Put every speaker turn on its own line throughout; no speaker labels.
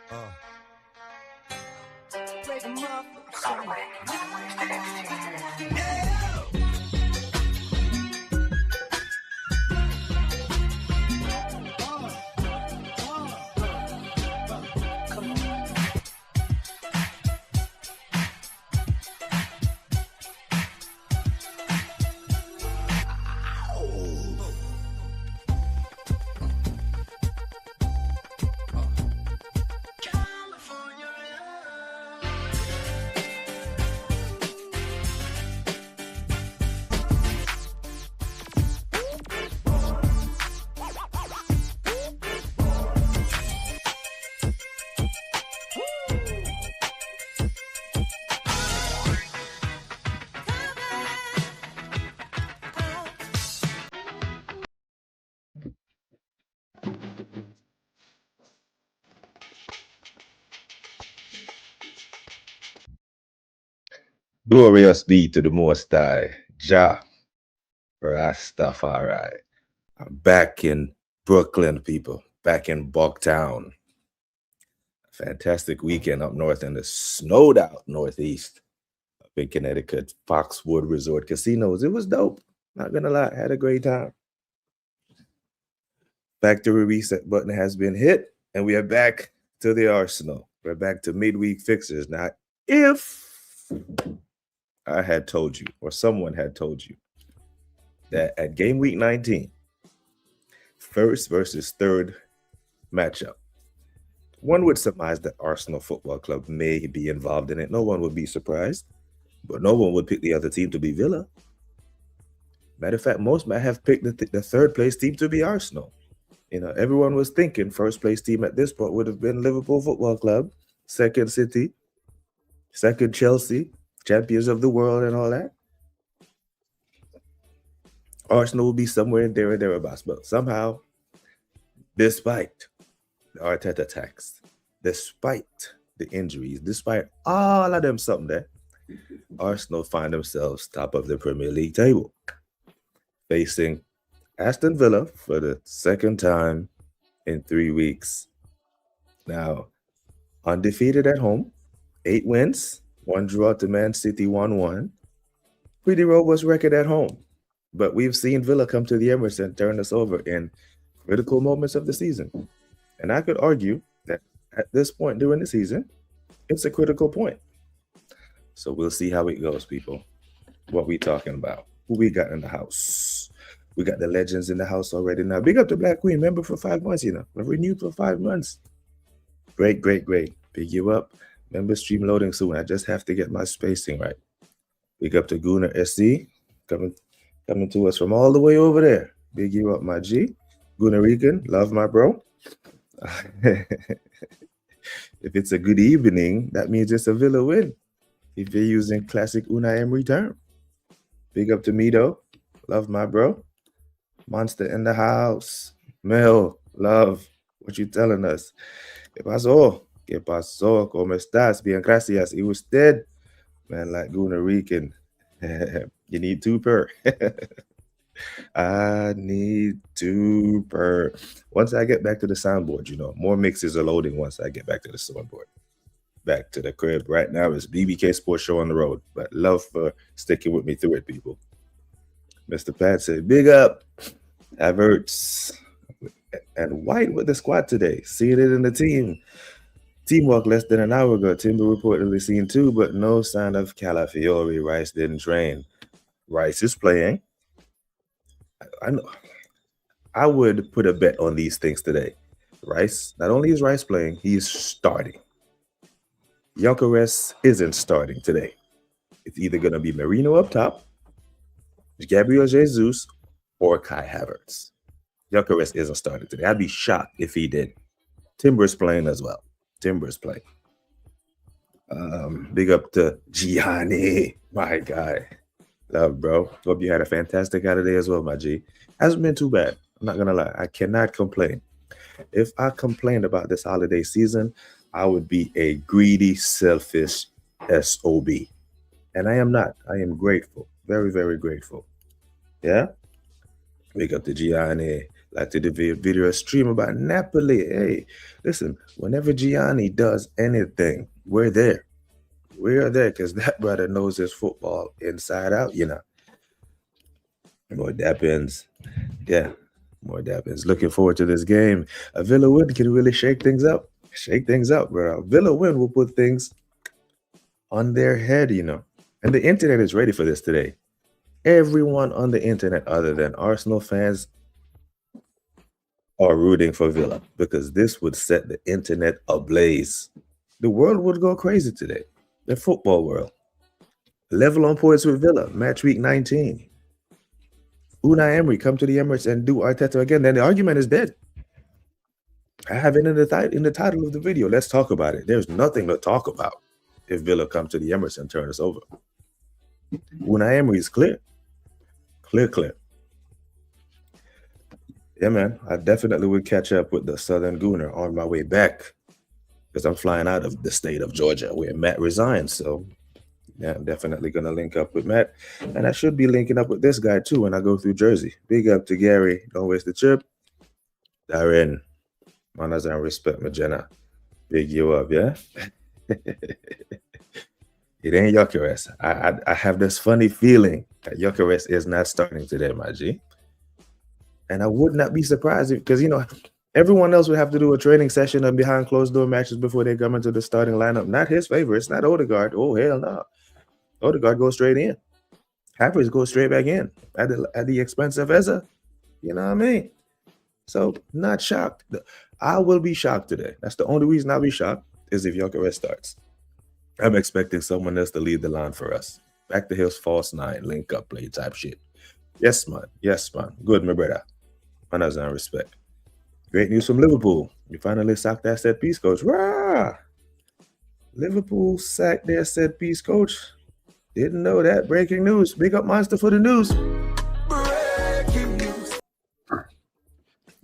Play the motherfucker song. Come on.
Glorious be to the Most High, Jah Rastafari. I'm back in Brooklyn, people, back in Bogtown. Fantastic weekend up north in the snowed out Northeast, up in Connecticut, Foxwood Resort Casinos. It was dope. Not gonna lie, had a great time. Factory reset button has been hit, and we are back to the arsenal. We're back to midweek fixes. Now, if I had told you, or someone had told you, that at game week 19, first versus third matchup, one would surmise that Arsenal Football Club may be involved in it. No one would be surprised, but no one would pick the other team to be Villa. Matter of fact, most might have picked the third place team to be Arsenal. You know, everyone was thinking first place team at this point would have been Liverpool Football Club, second City, second Chelsea, champions of the world and all that. Arsenal will be somewhere in there or thereabouts, but somehow, despite the Arteta attacks, despite the injuries, despite all of them something there, Arsenal find themselves top of the Premier League table, facing Aston Villa for the second time in 3 weeks. Now, undefeated at home, 8 wins, 1 draw to Man City 1-1. Pretty robust record at home. But we've seen Villa come to the Emirates and turn us over in critical moments of the season. And I could argue that at this point during the season, it's a critical point. So we'll see how it goes, people. What we talking about? Who we got in the house? We got the legends in the house already now. Big up to Black Queen, member for 5 months, you know. We're renewed for 5 months. Great. Big you up. Member stream loading soon. I just have to get my spacing right. Big up to Gunnar SC, coming to us from all the way over there. Big you up, my G. Gunnar Rican, love my bro. If it's a good evening, that means it's a Villa win. If you're using classic Unai Emery term. Big up to me though. Love my bro. Monster in the house. Mel, love. What you telling us? ¿Qué pasó? ¿Qué pasó? ¿Cómo estás? Bien, gracias. ¿Y usted? Man, like Gunnar Rican. You need 2 per. I need 2 per. Once I get back to the soundboard, you know, more mixes are loading once I get back to the soundboard. Back to the crib. Right now it's BBK Sports Show on the road, but love for sticking with me through it, people. Mr. Pat said, big up. Havertz and White with the squad today. Seeing it in the team. Teamwork less than an hour ago. Timber reportedly seen 2, but no sign of Calafiori. Rice didn't train. Rice is playing. I know. I would put a bet on these things today. Rice, not only is Rice playing, he is starting. Gyökeres isn't starting today. It's either going to be Merino up top, Gabriel Jesus, or Kai Havertz. Gyökeres isn't starting today. I'd be shocked if he did. Timber's playing as well. Timber's playing. Big up to Gianni, my guy. Love, bro. Hope you had a fantastic holiday as well, my G. Hasn't been too bad. I'm not gonna lie. I cannot complain. If I complained about this holiday season, I would be a greedy, selfish SOB. And I am not. I am grateful. Very, very grateful. Yeah? Big up to Gianni. Like to do video stream about Napoli. Hey, listen, whenever Gianni does anything, we're there. We are there because that brother knows his football inside out, you know. More Dappins. Yeah, more Dappins. Looking forward to this game. A Villa win can really shake things up. Shake things up, bro. A Villa win will put things on their head, you know. And the internet is ready for this today. Everyone on the internet, other than Arsenal fans, are rooting for Villa because this would set the internet ablaze. The world would go crazy today. The football world. Level on points with Villa, match week 19. Unai Emery come to the Emirates and do Arteta again. Then the argument is dead. I have it in the title of the video. Let's talk about it. There's nothing to talk about if Villa come to the Emirates and turn us over. Unai Emery is clear. Clear. Yeah, man. I definitely would catch up with the Southern Gooner on my way back because I'm flying out of the state of Georgia where Matt resigned. So, yeah, I'm definitely going to link up with Matt. And I should be linking up with this guy, too, when I go through Jersey. Big up to Gary. Don't waste the trip. Darren. Manners and respect, Magena. Big you up, yeah? It ain't Gyökeres. I have this funny feeling that Gyökeres is not starting today, my G. And I would not be surprised because, you know, everyone else would have to do a training session and behind closed door matches before they come into the starting lineup. Not his favor. It's not Odegaard. Oh, hell no. Odegaard goes straight in. Havertz goes straight back in at the expense of Eza. You know what I mean? So, not shocked. I will be shocked today. That's the only reason I'll be shocked is if Gyökeres starts. I'm expecting someone else to lead the line for us. Back to his false nine, link up play type shit. Yes, man. Good, my brother. Manners and respect. Great news from Liverpool. You finally sacked that set piece coach. Rah! Liverpool sacked their set piece coach. Didn't know that. Breaking news. Big up Monster for the news.
Breaking news.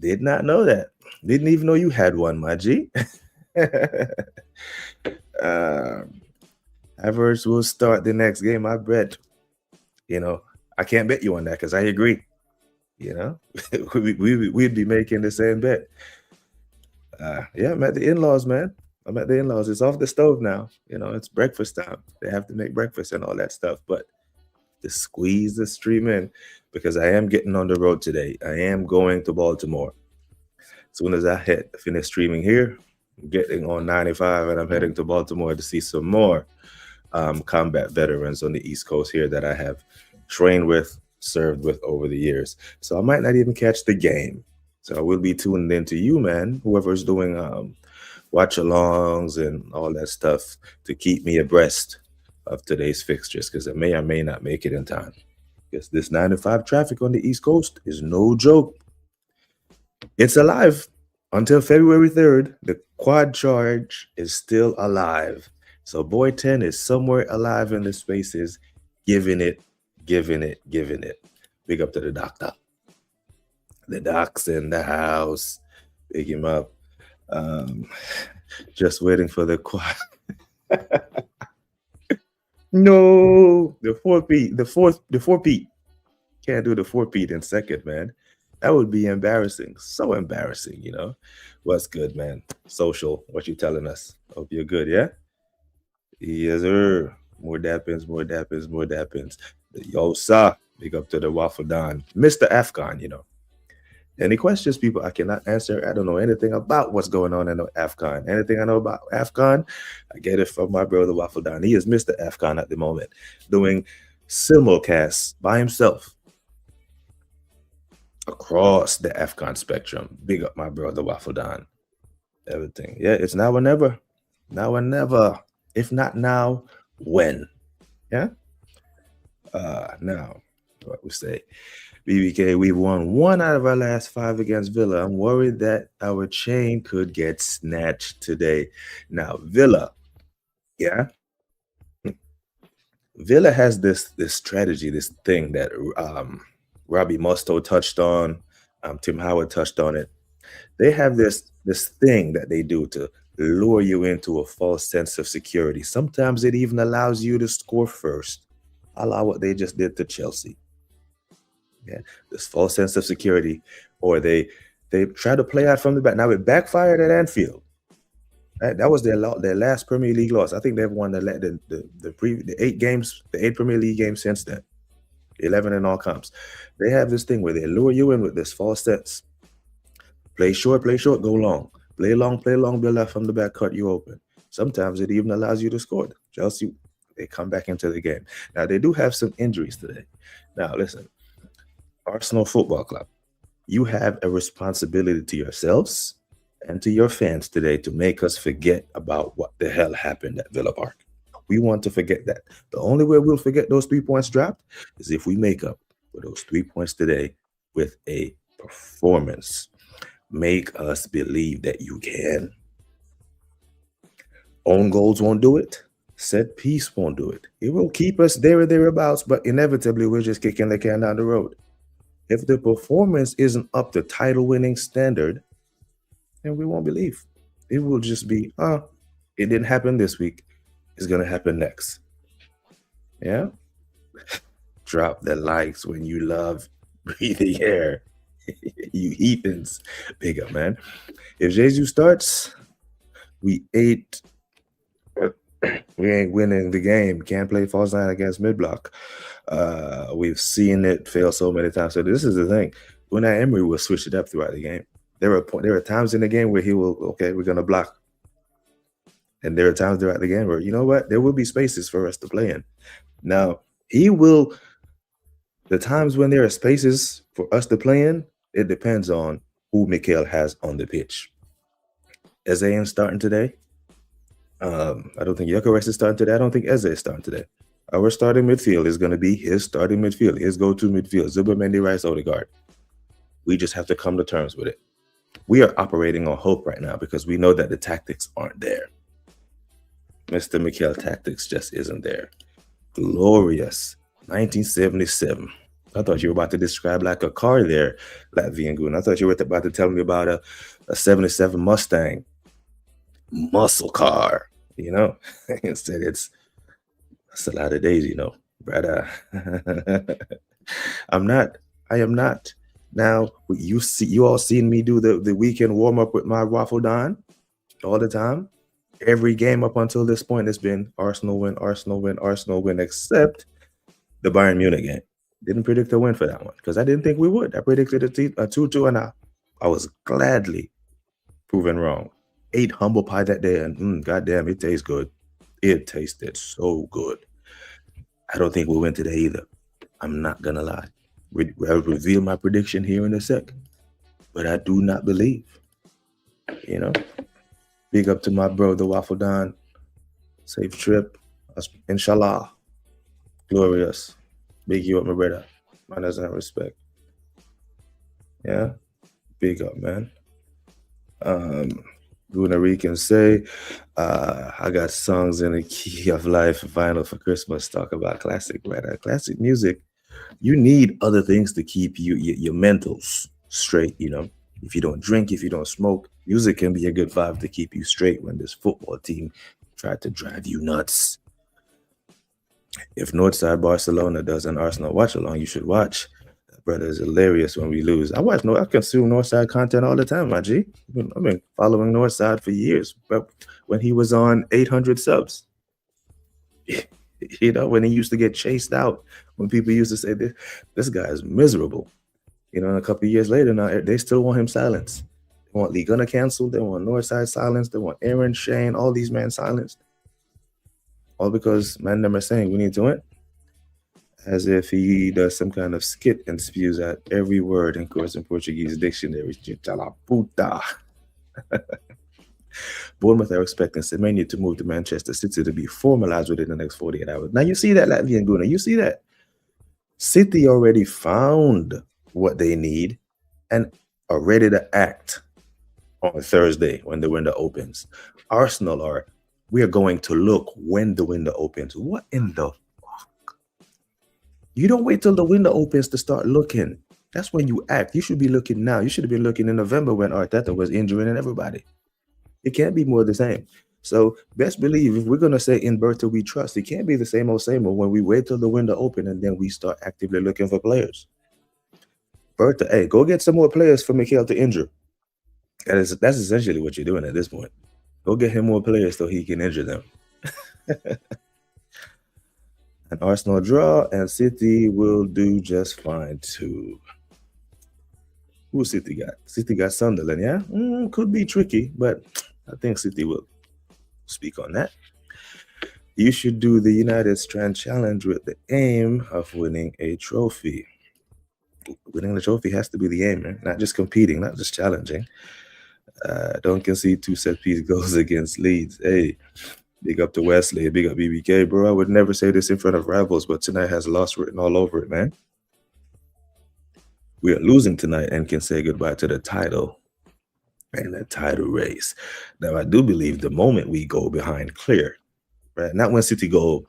Did not know that. Didn't even know you had one, my G. Havertz will start the next game, I bet. You know, I can't bet you on that because I agree. You know, we'd be making the same bet. Yeah, I'm at the in-laws, man. I'm at the in-laws. It's off the stove now. You know, it's breakfast time. They have to make breakfast and all that stuff. But to squeeze the stream in because I am getting on the road today. I am going to Baltimore. As soon as I finish streaming here, I'm getting on 95 and I'm heading to Baltimore to see some more combat veterans on the East Coast here that I have trained with, served with over the years. So I might not even catch the game. So I will be tuning in to you, man, whoever's doing watch-alongs and all that stuff to keep me abreast of today's fixtures because I may or may not make it in time. Because this 9 to 5 traffic on the East Coast is no joke. It's alive. Until February 3rd, the quad charge is still alive. So Boy 10 is somewhere alive in the spaces, giving it. Big up to the doctor. The doc's in the house. Big him up. Just waiting for the quad. No, the 4-peat. The 4-peat. Can't do the 4-peat in second, man. That would be embarrassing. So embarrassing, you know. What's good, man? Social. What you telling us? Hope you're good, yeah? Yes, sir. More dappins. Yo, sir. Big up to the Waffle Don. Mr. Afghan, you know. Any questions, people? I cannot answer. I don't know anything about what's going on in Afghan. Anything I know about Afghan, I get it from my brother Waffle Don. He is Mr. Afghan at the moment, doing simulcasts by himself across the Afghan spectrum. Big up my brother Waffle Don. Everything. Yeah, it's now or never. Now or never. If not now, when? Yeah? Now, what we say. BBK, we've won 1 out of our last 5 against Villa. I'm worried that our chain could get snatched today. Now, Villa, yeah? Villa has this strategy, this thing that Robbie Mustoe touched on, Tim Howard touched on it. They have this thing that they do to lure you into a false sense of security. Sometimes it even allows you to score first. A la what they just did to Chelsea. Yeah, this false sense of security, or they try to play out from the back. Now it backfired at Anfield. That was their last Premier League loss. I think they've won the 8 games, the 8 Premier League games since then. 11 in all comps. They have this thing where they lure you in with this false sense. Play short, go long. Play long, build out from the back, cut you open. Sometimes it even allows you to score. Chelsea, they come back into the game. Now, they do have some injuries today. Now, listen, Arsenal Football Club, you have a responsibility to yourselves and to your fans today to make us forget about what the hell happened at Villa Park. We want to forget that. The only way we'll forget those 3 points dropped is if we make up for those 3 points today with a performance. Make us believe that you can. Own goals won't do it. Set piece won't do it. It will keep us there or thereabouts, but inevitably we're just kicking the can down the road. If the performance isn't up to title-winning standard, then we won't believe. It will just be, it didn't happen this week. It's going to happen next. Yeah? Drop the likes when you love breathing air. You heathens. Big up, man. If Jesus starts, we ain't winning the game. Can't play false nine against mid-block. We've seen it fail so many times. So this is the thing. Unai Emery will switch it up throughout the game. There are times in the game where he will, okay, we're going to block. And there are times throughout the game where, you know what, there will be spaces for us to play in. Now, the times when there are spaces for us to play in, it depends on who Mikel has on the pitch. Eze ain't starting today. I don't think Gyökeres is starting today. I don't think Eze is starting today. Our starting midfield is going to be his starting midfield, his go-to midfield, Zubimendi, Rice, Odegaard. We just have to come to terms with it. We are operating on hope right now because we know that the tactics aren't there. Mr. Mikel tactics just isn't there. Glorious 1977. I thought you were about to describe like a car there, Latvian Goon. I thought you were about to tell me about a 77 Mustang muscle car, you know. Instead, that's a lot of days, you know. But I am not. Now, you all seen me do the weekend warm-up with my Waffle Don all the time. Every game up until this point has been Arsenal win, Arsenal win, Arsenal win, except the Bayern Munich game. Didn't predict a win for that one because I didn't think we would. I predicted a 2-2, and I was gladly proven wrong. Ate humble pie that day, and goddamn, it tastes good. It tasted so good. I don't think we'll win today either. I'm not going to lie. I'll reveal my prediction here in a sec. But I do not believe. You know? Big up to my bro, the Waffle Don. Safe trip. Inshallah. Glorious. Big you up, my brother. Man doesn't have respect. Yeah? Big up, man. Gunari can say, I got songs in the key of life vinyl for Christmas. Talk about classic, right? Classic music. You need other things to keep your mentals straight, you know. If you don't drink, if you don't smoke, music can be a good vibe to keep you straight when this football team tried to drive you nuts. If Northside Barcelona does an Arsenal watch along, you should watch. That brother is hilarious when we lose. I consume Northside content all the time, my G. I've been following Northside for years, but when he was on 800 subs. You know, when he used to get chased out, when people used to say, this guy is miserable. You know, and a couple of years later now, they still want him silenced. They want Lee Gunnar canceled. They want Northside silenced. They want Aaron, Shane, all these men silenced. All because man them are saying we need to win. As if he does some kind of skit and spews out every word in course in Portuguese dictionary. Puta. Bournemouth are expecting Semenyo to move to Manchester City to be formalized within the next 48 hours. Now, you see that, Latvian Guna. You see that. City already found what they need and are ready to act on Thursday when the window opens. Arsenal we are going to look when the window opens. What in the fuck? You don't wait till the window opens to start looking. That's when you act. You should be looking now. You should have been looking in November when Arteta was injuring everybody. It can't be more the same. So best believe if we're going to say in Bertha we trust, it can't be the same old when we wait till the window open and then we start actively looking for players. Berta, hey, go get some more players for Mikhail to injure. That's essentially what you're doing at this point. Go get him more players so he can injure them. An Arsenal draw, and City will do just fine too. Who City got? City got Sunderland, yeah? Could be tricky, but I think City will speak on that. You should do the United Strand Challenge with the aim of winning a trophy. Winning the trophy has to be the aim, man. Not just competing, not just challenging. Don't concede 2 set-piece goals against Leeds. Hey, big up to Wesley, big up BBK, bro. I would never say this in front of rivals, but tonight has loss written all over it, man. We are losing tonight and can say goodbye to the title and the title race. Now, I do believe the moment we go behind clear, right? Not when City go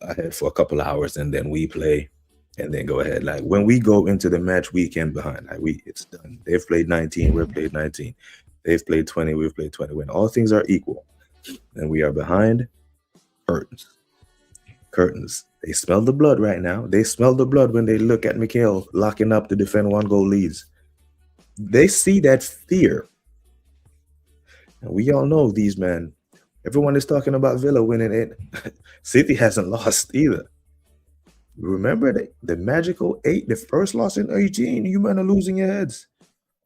ahead for a couple hours and then we play and then go ahead. Like when we go into the match weekend behind, like it's done. They've played 19, we've played 19. They've played 20, we've played 20. When all things are equal and we are behind, curtains. They smell the blood right now. They smell the blood when they look at Mikhail locking up to defend 1-goal leads. They see that fear. And we all know these men. Everyone is talking about Villa winning it. City hasn't lost either. Remember the magical 8, the first loss in 18. You men are losing your heads.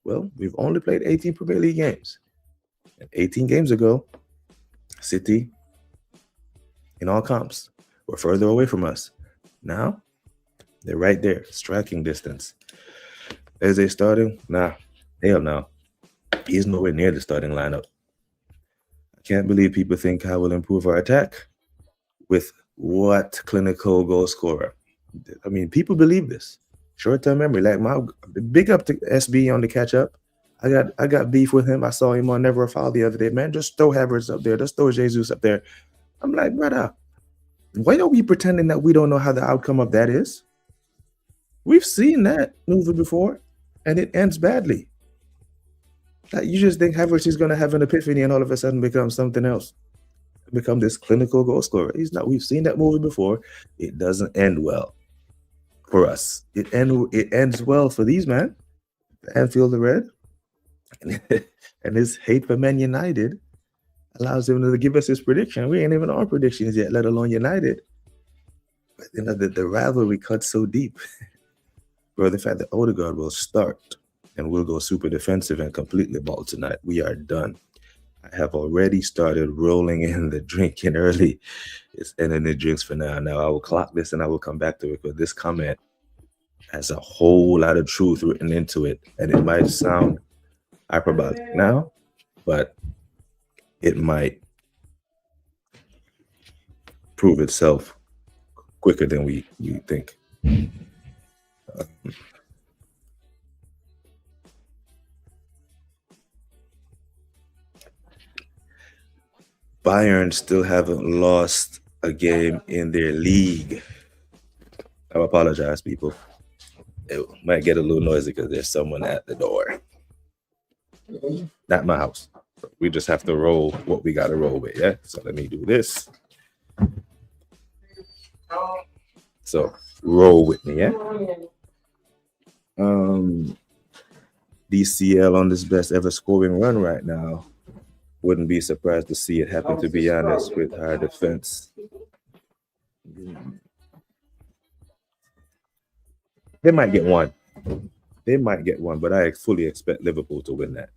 Well, we've only played 18 Premier League games. And 18 games ago, City, in all comps, were further away from us. Now, they're right there, striking distance. Is they starting? Nah, hell no. He's nowhere near the starting lineup. I can't believe people think how we'll improve our attack with what clinical goal scorer. I mean, people believe this. Short-term memory. Like my big up to SB on the catch-up. I got beef with him. I saw him on Never a Foul the other day. Man, just throw Havertz up there. Just throw Jesus up there. I'm like, brother, why are we pretending that we don't know how the outcome of that is? We've seen that movie before, and it ends badly. Like you just think Havertz is going to have an epiphany and all of a sudden become something else, become this clinical goal scorer. He's not. We've seen that movie before. It doesn't end well for us. It ends well for these men. Anfield the Red, and his hate for Man United allows him to give us his prediction. We ain't even on predictions yet, let alone United. But you know, the rivalry cuts so deep. Bro, the fact that Odegaard will start and we'll go super defensive and completely ball tonight, we are done. I have already started rolling in the drinking early. It's ending the drinks for now. Now I will clock this and I will come back to it, but this comment has a whole lot of truth written into it. And it might sound hyperbolic now, but it might prove itself quicker than we think. Bayern still haven't lost a game in their league. I apologize, people. It might get a little noisy because there's someone at the door. Not my house. We just have to roll what we got to roll with, yeah? So let me do this. So roll with me, yeah? DCL on this best ever scoring run right now. Wouldn't be surprised to see it happen, to be honest, with our defense. They might get one. They might get one, but I fully expect Liverpool to win that.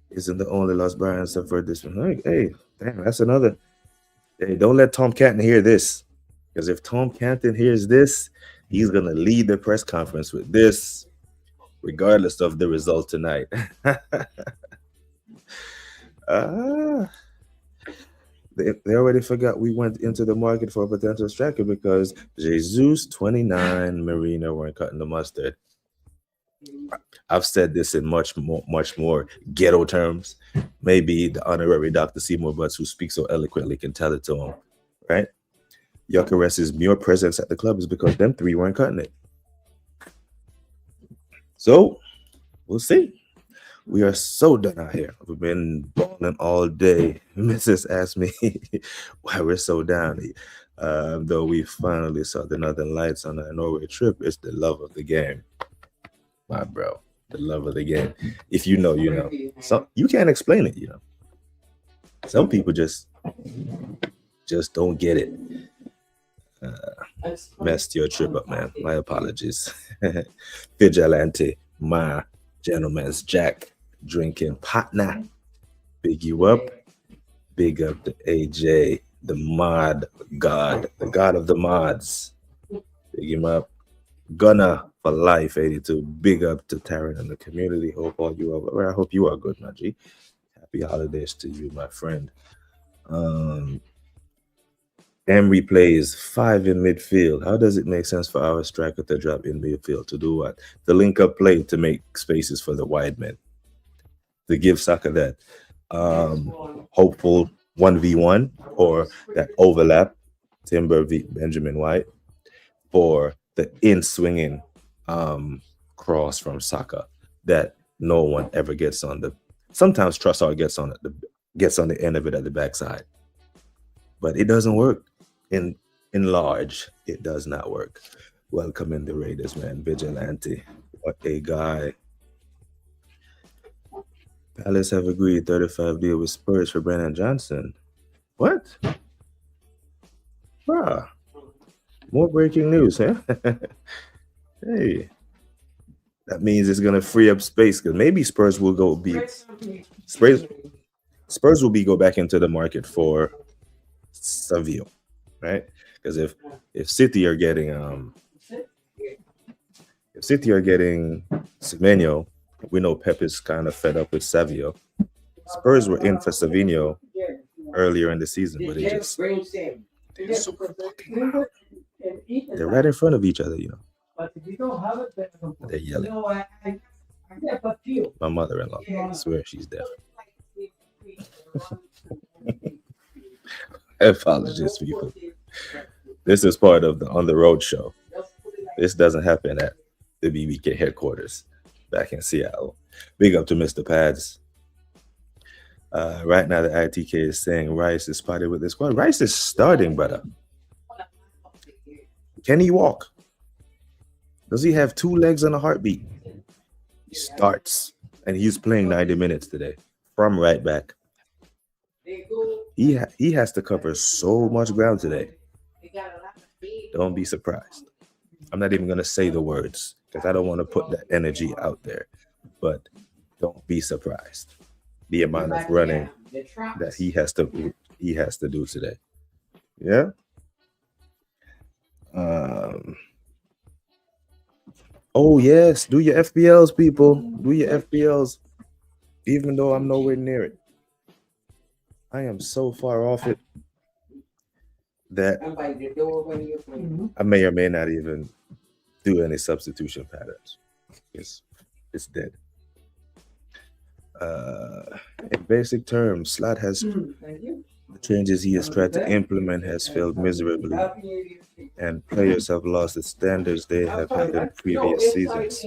Isn't the only loss Brian suffered this one? Hey, damn, that's another. Hey, don't let Tom Canton hear this. Because if Tom Canton hears this, he's going to lead the press conference with this, regardless of the result tonight. They already forgot we went into the market for a potential striker because Jesus, 29, Marino weren't cutting the mustard. I've said this in much more ghetto terms. Maybe the honorary Dr. Seymour Butts, who speaks so eloquently, can tell it to him, right? Gyökeres's mere presence at the club is because them three weren't cutting it. So, we'll see. We are so done out here. We've been balling all day. Mrs. asked me why we're so down. Though we finally saw the Northern Lights on our Norway trip, it's the love of the game, my bro. The love of the game. If you know, you know. So you can't explain it, you know. Some people just don't get it. Messed your trip up, man. My apologies. Vigilante, my gentleman's Jack, drinking partner. Big you up. Big up to AJ, the mod god, the god of the mods. Big him up. Gunner for life, 82. Big up to Taryn and the community. Hope all you are. Well, I hope you are good, my G. Happy holidays to you, my friend. Emery plays 5 in midfield. How does it make sense for our striker to drop in midfield to do what? The link up play to make spaces for the wide men. To give Saka that hopeful 1v1 or that overlap, Timber v Benjamin White, for the in-swinging cross from Saka that no one ever gets on the. Sometimes Trossard gets on the end of it at the backside, but it doesn't work. In large, it does not work. Welcome in the Raiders, man. Vigilante, what a guy. Palace have agreed 35 deal with Spurs for Brennan Johnson. What? Bruh. More breaking news, huh? Hey. That means it's gonna free up space because maybe Spurs will go back into the market for Savio, right? Because if City are getting Semenyo, we know Pep is kind of fed up with Savio. Spurs were in for Savinho earlier in the season, but they're so fucking loud. They're right in front of each other, you know. They're yelling. My mother-in-law, I swear she's deaf. Apologies, people. This is part of the On the Road show. This doesn't happen at the BBK headquarters back in Seattle. Big up to Mr. Pads. Right now, the ITK is saying Rice is spotted with the squad. Rice is starting, brother. Can he walk? Does he have 2 legs and a heartbeat? He starts, and he's playing 90 minutes today from right back. He has to cover so much ground today. Don't be surprised. I'm not even going to say the words because I don't want to put that energy out there. But don't be surprised. The amount of running that he has to do today. Yeah. Oh yes, do your FPLs, people. Do your FPLs. Even though I'm nowhere near it, I am so far off it that I may or may not even do any substitution patterns. It's dead. In basic terms, Slot has the changes he has tried to implement has failed miserably, and players have lost the standards they have had in previous seasons.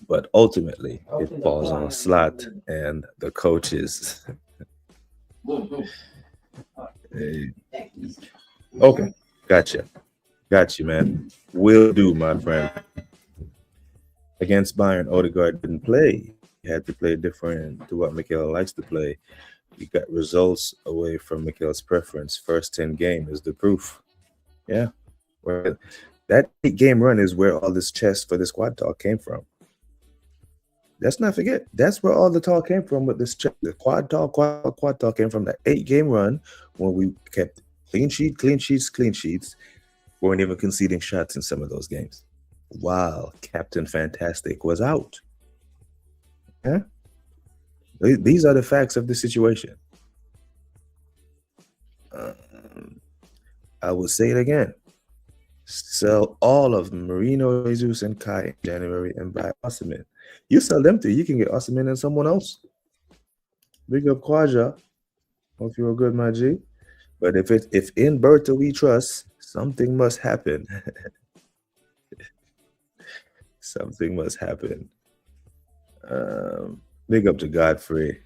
But ultimately, it falls on Slot and the coaches. Hey. Okay, gotcha, man. Will do, my friend. Against Bayern, Odegaard didn't play. He had to play different to what Mikel likes to play. He got results away from Mikel's preference. First 10 game is the proof. Yeah. Well, that 8-game run is where all this chest for the squad talk came from. Let's not forget, that's where all the talk came from with this the quad talk came from that 8-game run when we kept clean sheets, weren't even conceding shots in some of those games while Captain Fantastic was out. Yeah? These are the facts of the situation. I will say it again. Sell all of Marino, Jesus, and Kai in January and buy Osimhen. You sell them to, you can get Osimhen and someone else. Big up Kwaja. Hope you're good, my G. But if in Berta we trust, something must happen. Something must happen. Big up to Godfrey,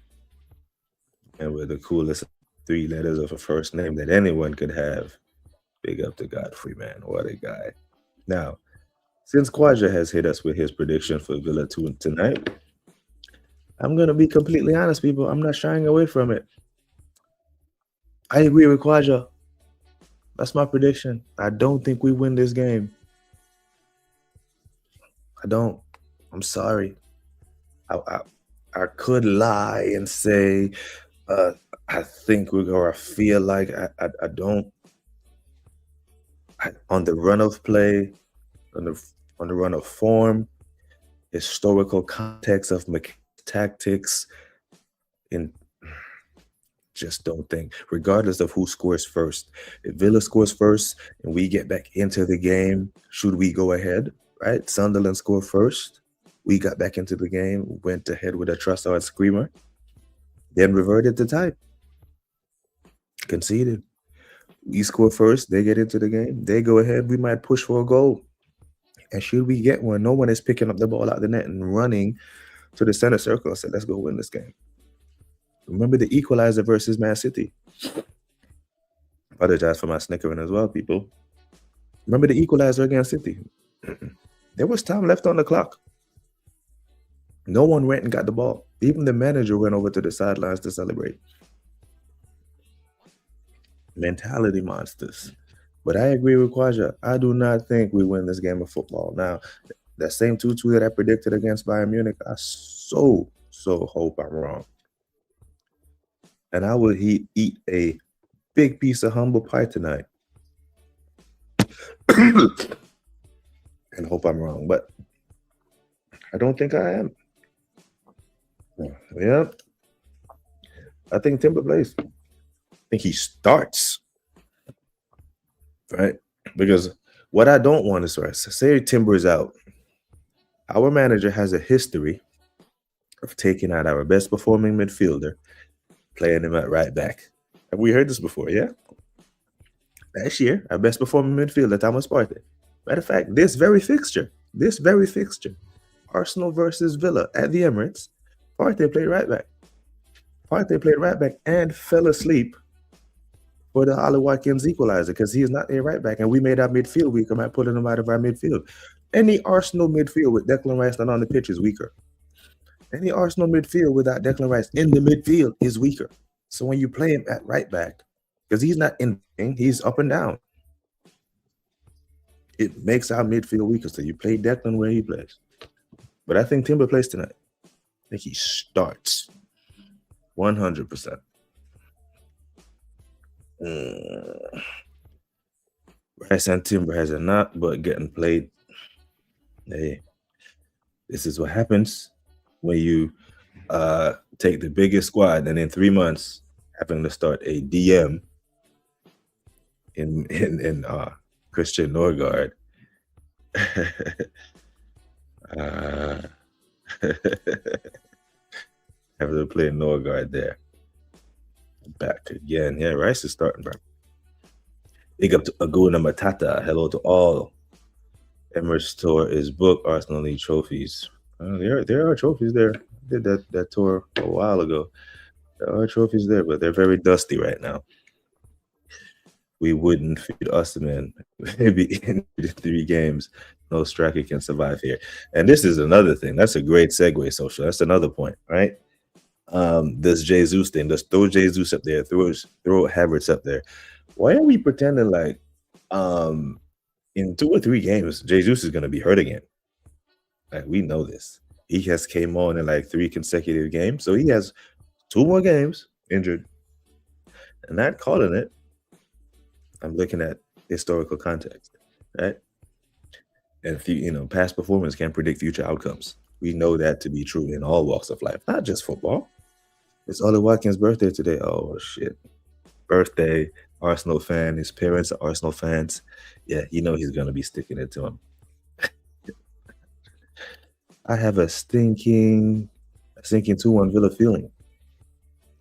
and with the coolest 3 letters of a first name that anyone could have. Big up to Godfrey, man. What a guy. Now, since Quadra has hit us with his prediction for Villa 2 tonight, I'm going to be completely honest, people. I'm not shying away from it. I agree with Quadra. That's my prediction. I don't think we win this game. I don't. I'm sorry. I could lie and say I think we're going to feel like I don't. On the run of play, on the run of form, historical context of tactics, and just don't think, regardless of who scores first, if Villa scores first and we get back into the game, should we go ahead, right? Sunderland scored first. We got back into the game, went ahead with a Trossard screamer, then reverted to type. Conceded. We score first, they get into the game, they go ahead, we might push for a goal. And should we get one, no one is picking up the ball out of the net and running to the center circle and say, let's go win this game. Remember the equalizer versus Man City. Apologize for my snickering as well, people. Remember the equalizer against City. There was time left on the clock. No one went and got the ball. Even the manager went over to the sidelines to celebrate. Mentality monsters. But I agree with Quadra. I do not think we win this game of football. Now, that same 2-2 that I predicted against Bayern Munich, I so hope I'm wrong. And I will eat a big piece of humble pie tonight. And hope I'm wrong. But I don't think I am. Yeah. I think Timber plays. I think he starts. Right? Because what I don't want is, right, say Timber's out. Our manager has a history of taking out our best performing midfielder, playing him at right back. Have we heard this before? Yeah. Last year, our best performing midfielder, Thomas Partey. Matter of fact, this very fixture, Arsenal versus Villa at the Emirates, Partey played right back. Partey played right back and fell asleep for the Ollie Watkins equalizer because he is not a right back, and we made our midfield weaker by pulling him out of our midfield. Any Arsenal midfield with Declan Rice not on the pitch is weaker. Any Arsenal midfield without Declan Rice in the midfield is weaker. So when you play him at right back, because he's not in, he's up and down, it makes our midfield weaker. So you play Declan where he plays. But I think Timber plays tonight. I think he starts 100%. Rice and Timber has a not, but getting played. Hey, this is what happens when you take the biggest squad and in 3 months having to start a DM in Christian Norgard. Having to play Norgard there. Back again. Yeah, Rice is starting, bro. Big up to Aguna Matata. Hello to all. Emirates tour is booked. Arsenal need trophies. There are trophies there. I did that tour a while ago. There are trophies there, but they're very dusty right now. We wouldn't feed Osimhen. Maybe in 3 games, no striker can survive here. And this is another thing. That's a great segue, Social. That's another point, right? This Jesus thing. Let's throw Jesus up there. Throw Havertz up there. Why are we pretending like in 2 or 3 games, Jesus is going to be hurt again? Like, we know this. He has came on in like 3 consecutive games. So he has 2 more games injured. And not calling it. I'm looking at historical context, right? And past performance can predict future outcomes. We know that to be true in all walks of life, not just football. It's Ollie Watkins' birthday today. Oh, shit. Birthday, Arsenal fan. His parents are Arsenal fans. Yeah, he's going to be sticking it to him. I have a stinking 2-1 Villa feeling.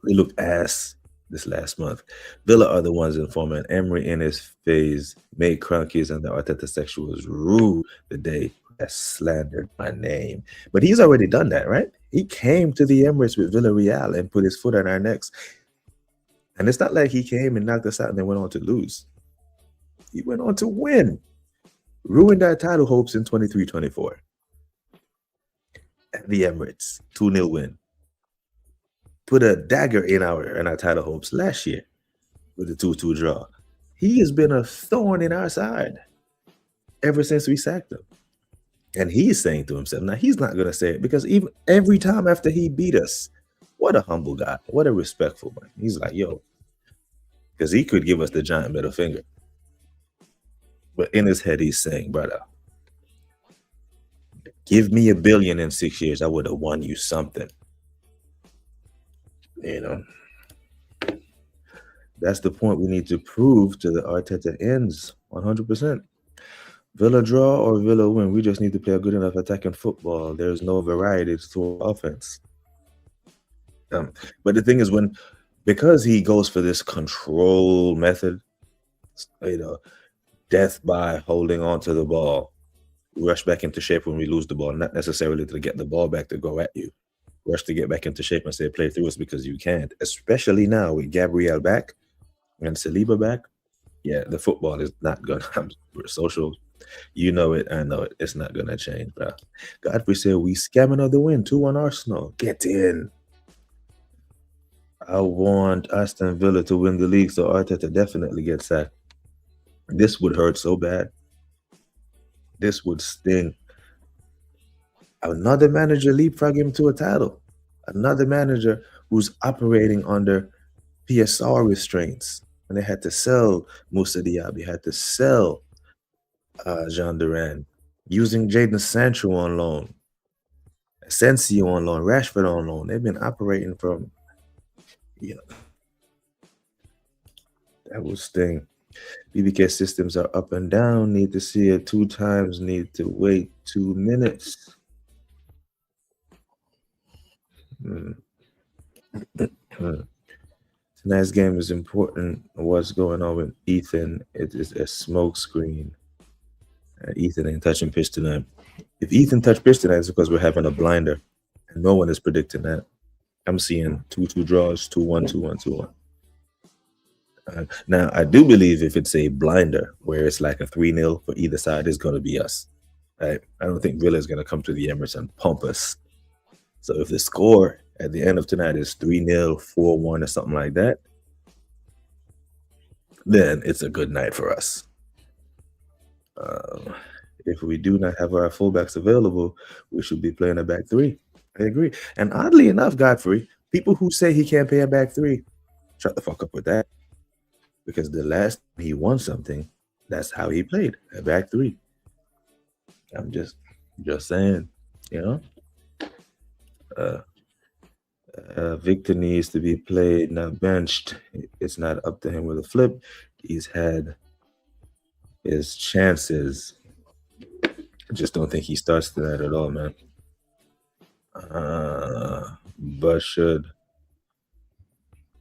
We looked ass this last month. Villa are the ones in form, and Emery in his phase made Cronkies and the Arteta sexuals rue the day has slandered my name. But he's already done that, right? He came to the Emirates with Villarreal and put his foot on our necks. And it's not like he came and knocked us out and then went on to lose. He went on to win. Ruined our title hopes in 23-24. At the Emirates, 2-0 win. Put a dagger in our title hopes last year with the 2-2 draw. He has been a thorn in our side ever since we sacked him. And he's saying to himself, now he's not going to say it because even every time after he beat us, what a humble guy, what a respectful man. He's like, yo, because he could give us the giant middle finger. But in his head, he's saying, brother, give me $1 billion in 6 years, I would have won you something. You know, that's the point we need to prove to the Arteta ends 100%. Villa draw or Villa win, we just need to play a good enough attacking football. There's no variety to offense. But the thing is, because he goes for this control method, you know, death by holding on to the ball, rush back into shape when we lose the ball, not necessarily to get the ball back to go at you. Rush to get back into shape and say play through us because you can't. Especially now with Gabriel back and Saliba back. Yeah, the football is not gonna. We're social. You know it. I know it. It's not gonna change, bro. Godfrey said we scamming of the win. 2-1 Arsenal. Get in. I want Aston Villa to win the league, so Arteta definitely gets sacked. This would hurt so bad. This would sting. Another manager leapfrog him to a title. Another manager who's operating under PSR restraints. And they had to sell Moussa Diaby, had to sell Jean Duran, using Jadon Sancho on loan, Asensio on loan, Rashford on loan. They've been operating from, you know, that would sting. BBK systems are up and down. Need to see it 2 times. Need to wait 2 minutes. Tonight's game is important. What's going on with Ethan? It is a smoke screen. Ethan ain't touching pitch tonight. If Ethan touched pitch tonight, it's because we're having a blinder. And no one is predicting that. I'm seeing 2-2 draws, 2-1, 2-1, 2-1. Now, I do believe if it's a blinder where it's like a 3-0 for either side, it's going to be us. Right? I don't think Villa is going to come to the Emirates and pump us. So if the score at the end of tonight is 3-0, 4-1, or something like that, then it's a good night for us. If we do not have our fullbacks available, we should be playing a back 3. I agree. And oddly enough, Godfrey, people who say he can't play a back 3, shut the fuck up with that. Because the last time he won something, that's how he played, a back 3. I'm just saying, you know. Victor needs to be played, not benched. It's not up to him with a flip. He's had his chances. I just don't think he starts tonight at all, man.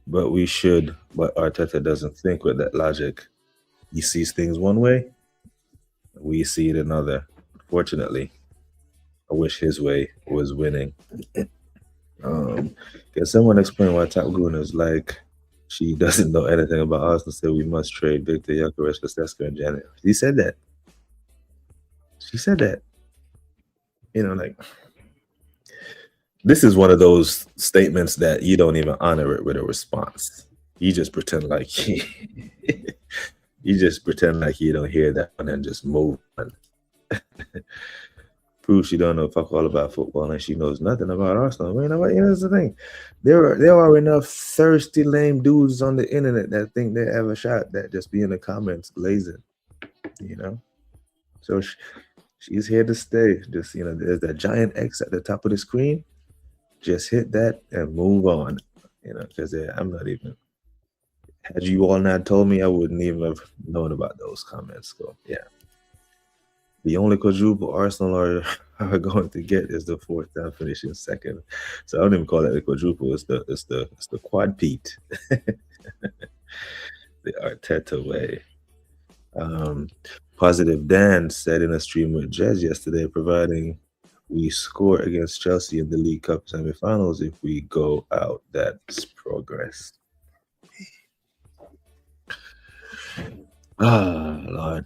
But we should. But Arteta doesn't think with that logic. He sees things one way, we see it another. Unfortunately, I wish his way was winning. Can someone explain why Top Goon is like she doesn't know anything about Arsenal? Said we must trade Victor Gyökeres for Sesko and Janet. She said that. You know, like, this is one of those statements that you don't even honor it with a response. You just pretend like you don't hear that one and just move on. Proves she don't know fuck all about football and she knows nothing about Arsenal. You know what? You know, that's the thing. There are enough thirsty, lame dudes on the internet that think they have a shot that just be in the comments glazing. You know, so she's here to stay. Just, you know, there's that giant X at the top of the screen. Just hit that and move on. You know, because I'm not even. Had you all not told me, I wouldn't even have known about those comments. So yeah. The only quadruple Arsenal are going to get is the 4th down finishing second. So I don't even call that the quadruple. It's the quad-peat. The Arteta way. Positive Dan said in a stream with Jez yesterday, providing we score against Chelsea in the League Cup semifinals, if we go out, that's progress. Ah, Lord.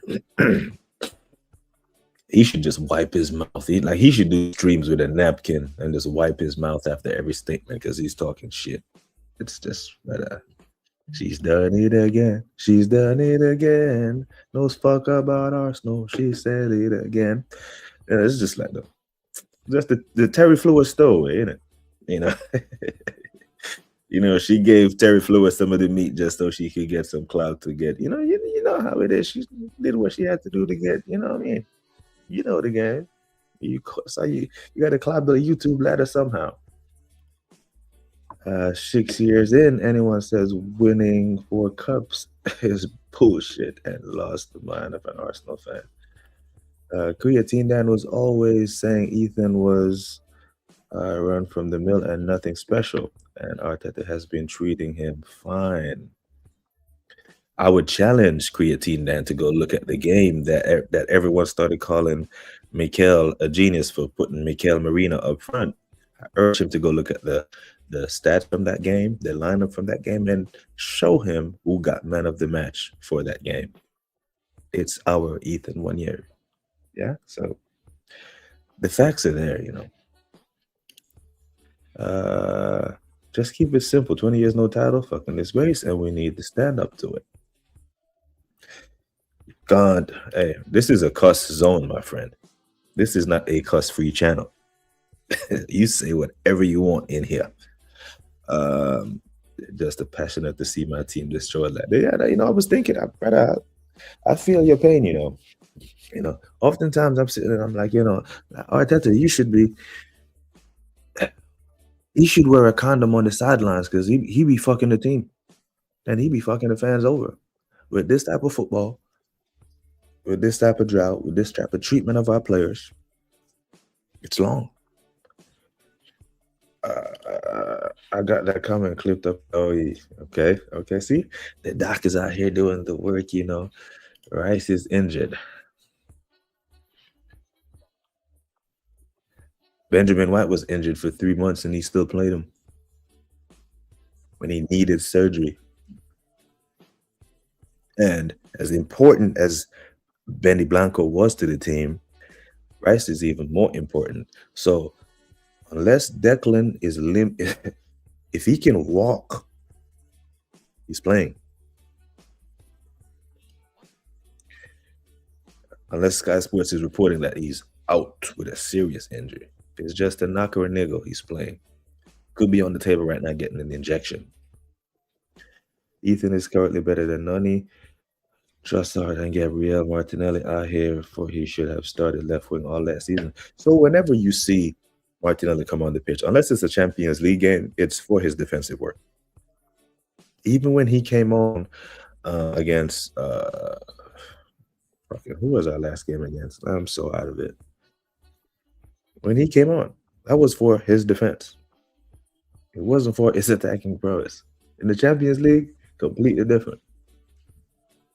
He should just wipe his mouth. He should do streams with a napkin and just wipe his mouth after every statement because he's talking shit. It's just she's done it again. She's done it again. Knows fuck about Arsenal. She said it again. And it's just like the Terry Fluid stowaway, isn't it? You know. You know, she gave Terry Fluid some of the meat just so she could get some clout to get, you know how it is. She did what she had to do to get, you know what I mean? You know the game. You got to climb the YouTube ladder somehow. 6 years in, anyone says winning 4 cups is bullshit and lost the mind of an Arsenal fan. Creatine Dan was always saying Ethan was run from the mill and nothing special, and Arteta has been treating him fine. I would challenge Creatine Dan to go look at the game that everyone started calling Mikel a genius for putting Mikel Marina up front. I urge him to go look at the stats from that game, the lineup from that game, and show him who got man of the match for that game. It's our Ethan 1 year. Yeah, so the facts are there, you know. Just keep it simple. 20 years, no title, fucking disgrace, and we need to stand up to it. God, hey, this is a cuss zone, my friend. This is not a cuss-free channel. You say whatever you want in here. Just passionate to see my team destroyed like that. Yeah, you know, I was thinking, I feel your pain, you know. You know, oftentimes I'm sitting and I'm like, you know, Arteta, you should wear a condom on the sidelines because he be fucking the team and he be fucking the fans over with this type of football, with this type of drought, with this type of treatment of our players. It's long. I got that comment clipped up. Oh, okay. See, the doc is out here doing the work, you know. Rice is injured. Benjamin White was injured for 3 months and he still played him when he needed surgery. And as important as Benny Blanco was to the team, Rice is even more important. So unless Declan is if he can walk, he's playing. Unless Sky Sports is reporting that he's out with a serious injury. If it's just a knock or a niggle, he's playing. Could be on the table right now getting an injection. Ethan is currently better than Nani. Trossard and Gabriel Martinelli are here for he should have started left wing all that season. So whenever you see Martinelli come on the pitch, unless it's a Champions League game, it's for his defensive work. Even when he came on against who was our last game against? I'm so out of it. When he came on, that was for his defense. It wasn't for his attacking prowess. In the Champions League, completely different.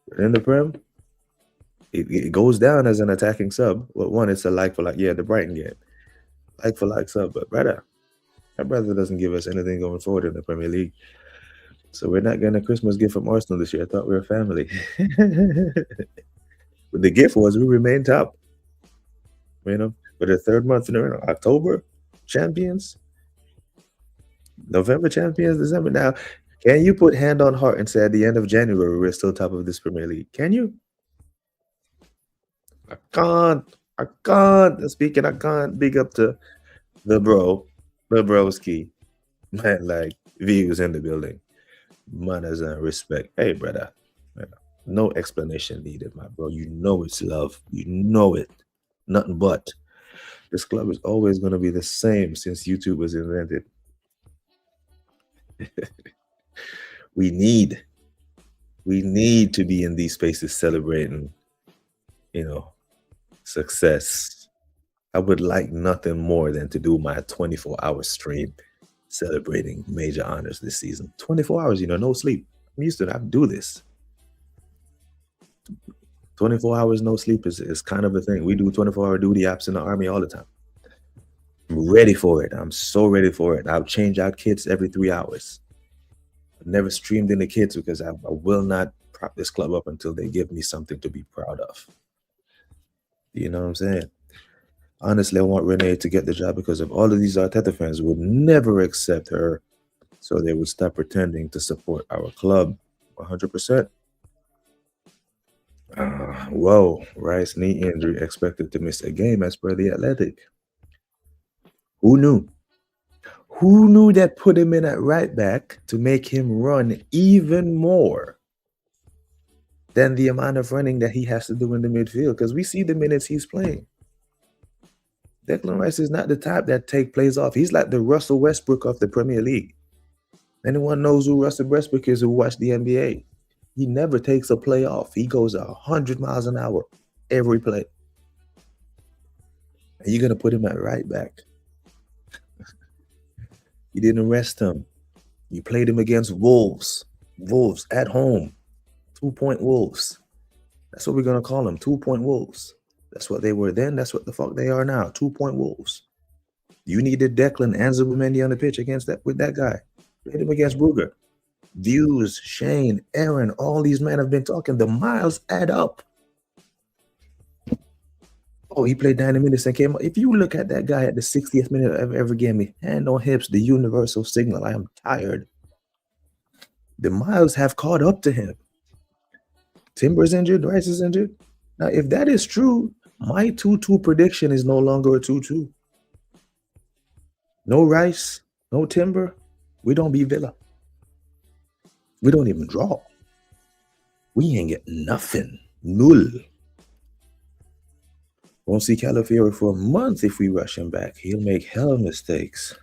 But in the Prem, it goes down as an attacking sub. Well, one, it's a like for like. Yeah, the Brighton game. Like for like sub. But brother, that brother doesn't give us anything going forward in the Premier League. So we're not getting a Christmas gift from Arsenal this year. I thought we were a family. But the gift was we remain top. You know, for the 3rd month in a row. October, champions. November, champions. December. Now, can you put hand on heart and say at the end of January, we're still top of this Premier League? Can you? I can't. Speaking, I can't. Big up to the broski. Man, like, views in the building. Manners and respect. Hey, brother. No explanation needed, my bro. You know it's love. You know it. Nothing but. This club is always going to be the same since YouTube was invented. We need to be in these spaces celebrating, you know, success. I would like nothing more than to do my 24-hour stream celebrating major honors this season. 24 hours, you know, no sleep. I'm used to it. I do this. 24 hours no sleep is kind of a thing. We do 24-hour duty apps in the army all the time. I'm ready for it. I'm so ready for it. I'll change out kits every 3 hours. I've never streamed in the kits because I will not prop this club up until they give me something to be proud of. You know what I'm saying? Honestly, I want Renee to get the job because of all of these Arteta fans would never accept her, so they would stop pretending to support our club. 100%. Whoa, Rice knee injury expected to miss a game as per the Athletic. Who knew? Who knew that put him in at right back to make him run even more than the amount of running that he has to do in the midfield? Because we see the minutes he's playing. Declan Rice is not the type that take plays off. He's like the Russell Westbrook of the Premier League. Anyone knows who Russell Westbrook is who watched the NBA? He never takes a play off. He goes 100 miles an hour every play. And you're going to put him at right back. You didn't rest him. You played him against Wolves. Wolves at home. 2-point Wolves. That's what we're going to call them. 2-point Wolves. That's what they were then. That's what the fuck they are now. 2-point Wolves. You needed Declan and Zubimendi on the pitch with that guy. Played him against Brugge. Views, Shane, Aaron, all these men have been talking. The miles add up. Oh, he played 90 minutes and came out. If you look at that guy at the 60th minute of every game, hand on hips, the universal signal, I am tired. The miles have caught up to him. Timber's injured, Rice is injured. Now, if that is true, my 2-2 prediction is no longer a 2-2. No Rice, no Timber, we don't beat Villa. We don't even draw. We ain't get nothing. Null. Won't see Calafiori for a month if we rush him back. He'll make hell of mistakes.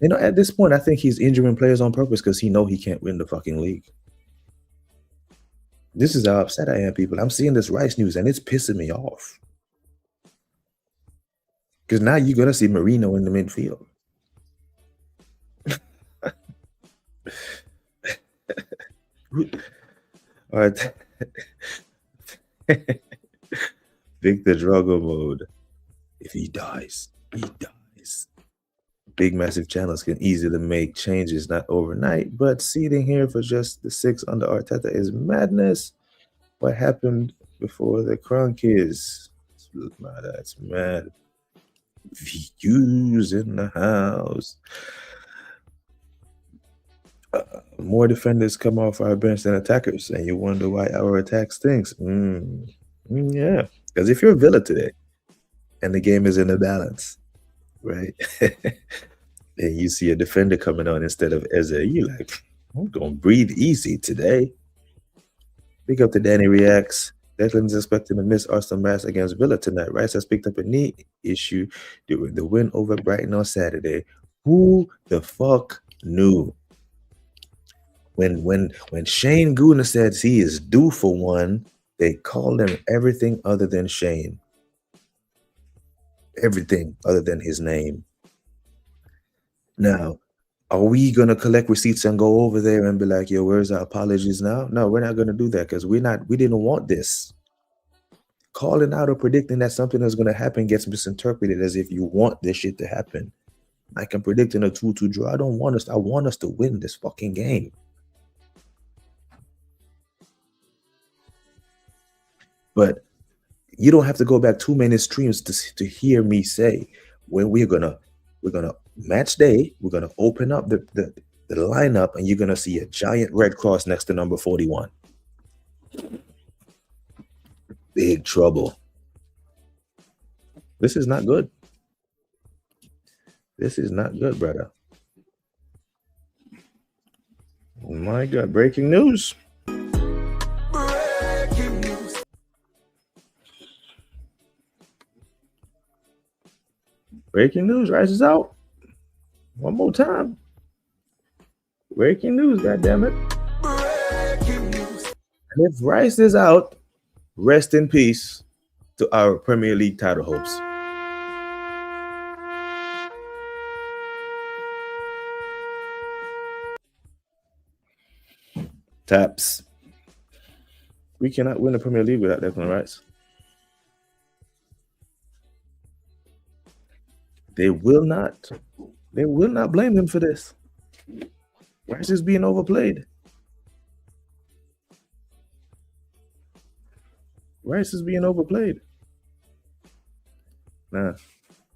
You know, at this point, I think he's injuring players on purpose because he know he can't win the fucking league. This is how upset I am, people. I'm seeing this Rice news, and it's pissing me off. Because now you're going to see Marino in the midfield. All right. Victor Drago mode. If he dies, he dies. Big, massive channels can easily make changes, not overnight, but seeding here for just the 6 under Arteta is madness. What happened before the Cronkies? That's mad. Views in the house. More defenders come off our bench than attackers, and you wonder why our attack stinks. Yeah, because if you're Villa today, and the game is in a balance, right? And you see a defender coming on instead of Eze, you're like, I'm going to breathe easy today. Pick up to Danny Reacts. Declan's expecting to miss Arsenal match against Villa tonight. Rice has picked up a knee issue during the win over Brighton on Saturday. Who the fuck knew? When Shane Gooner said he is due for one, they called him everything other than Shane. Everything other than his name. Now, are we going to collect receipts and go over there and be like, yo, where's our apologies now? No, we're not going to do that because we didn't want this. Calling out or predicting that something is going to happen gets misinterpreted as if you want this shit to happen. Like I'm predicting a 2-2 draw. I want us to win this fucking game. But you don't have to go back too many streams to hear me say when we're gonna match day, we're gonna open up the lineup and you're gonna see a giant red cross next to number 41. Big trouble. This is not good. This is not good, brother. Oh my God, breaking news.
Breaking news.
Breaking news, Rice is out. One more time. Breaking news, goddammit.
Breaking news.
And if Rice is out, rest in peace to our Premier League title hopes. Taps. We cannot win the Premier League without Declan Rice. They will not. They will not blame him for this. Rice is being overplayed. Rice is being overplayed. Nah,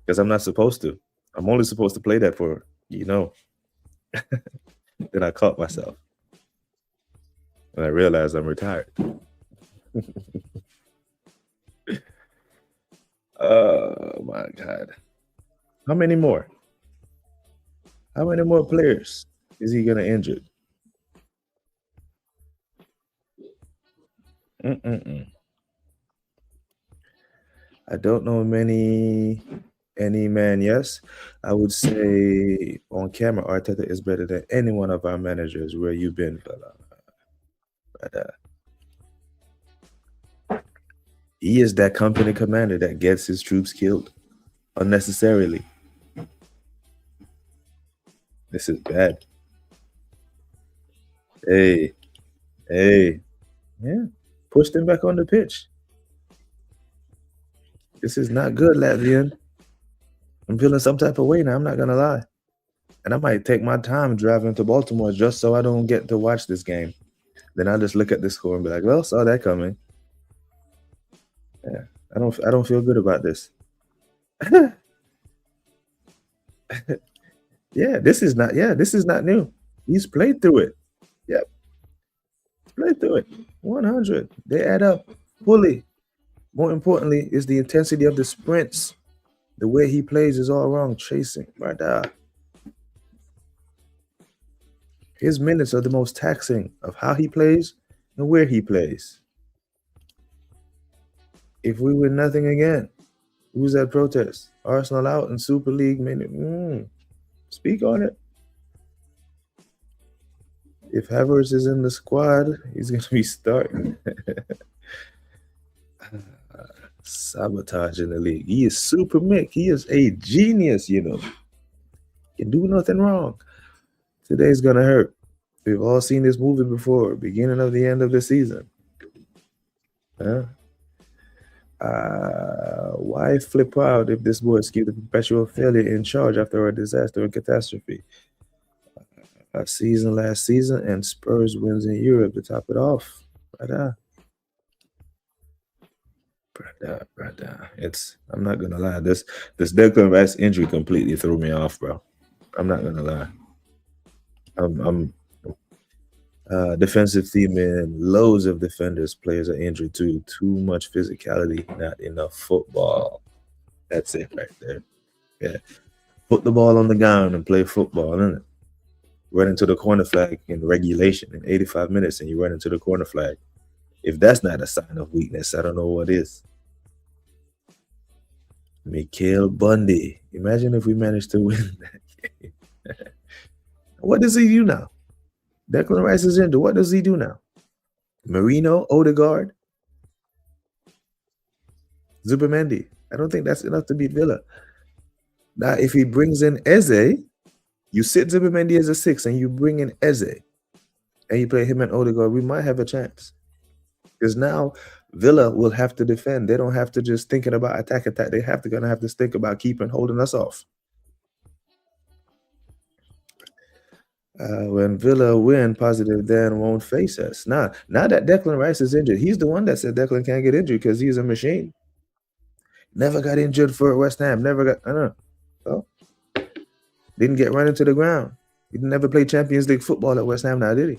because I'm not supposed to. I'm only supposed to play that for, Then I caught myself. And I realized I'm retired. Oh my God. How many more? How many more players is he gonna injure? I don't know any man. Yes, I would say on camera, Arteta is better than any one of our managers. Where you been, fella? But, he is that company commander that gets his troops killed unnecessarily. This is bad. Hey, yeah, push them back on the pitch. This is not good, Latvian. I'm feeling some type of way now. I'm not gonna lie, and I might take my time driving to Baltimore just so I don't get to watch this game. Then I'll just look at the score and be like, "Well, saw that coming." Yeah, I don't feel good about this. Yeah, this is not new. He's played through it. Yep, played through it. 100. They add up fully. More importantly, is the intensity of the sprints. The way he plays is all wrong. Chasing, right there. His minutes are the most taxing of how he plays and where he plays. If we win nothing again, who's at protest? Arsenal out in Super League minute. Speak on it. If Havertz is in the squad, he's going to be starting. Sabotage in the league. He is Super Mick. He is a genius, Can do nothing wrong. Today's going to hurt. We've all seen this movie before, beginning of the end of the season. Why flip out if this boy skewed the perpetual failure in charge after a disaster and catastrophe? A season last season and Spurs wins in Europe to top it off. Brother. I'm not gonna lie. This Declan Rice injury completely threw me off, bro. I'm not gonna lie. I'm defensive team and loads of players are injured too. Too much physicality, not enough football. That's it right there. Yeah. Put the ball on the ground and play football, isn't it? Run into the corner flag in regulation in 85 minutes and you run into the corner flag. If that's not a sign of weakness, I don't know what is. Mikael Bundy. Imagine if we managed to win that game. What does he do now? Declan Rice is injured. What does he do now? Marino, Odegaard, Zubimendi. I don't think that's enough to beat Villa. Now, if he brings in Eze, you sit Zubimendi as a 6 and you bring in Eze and you play him and Odegaard, we might have a chance. Because now Villa will have to defend. They don't have to just thinking about attack. They gonna have to think about keeping holding us off. When Villa win, Positive Dan won't face us. Now that Declan Rice is injured, he's the one that said Declan can't get injured because he's a machine. Never got injured for West Ham. Never got. So, didn't get run into the ground. He never played Champions League football at West Ham now, did he?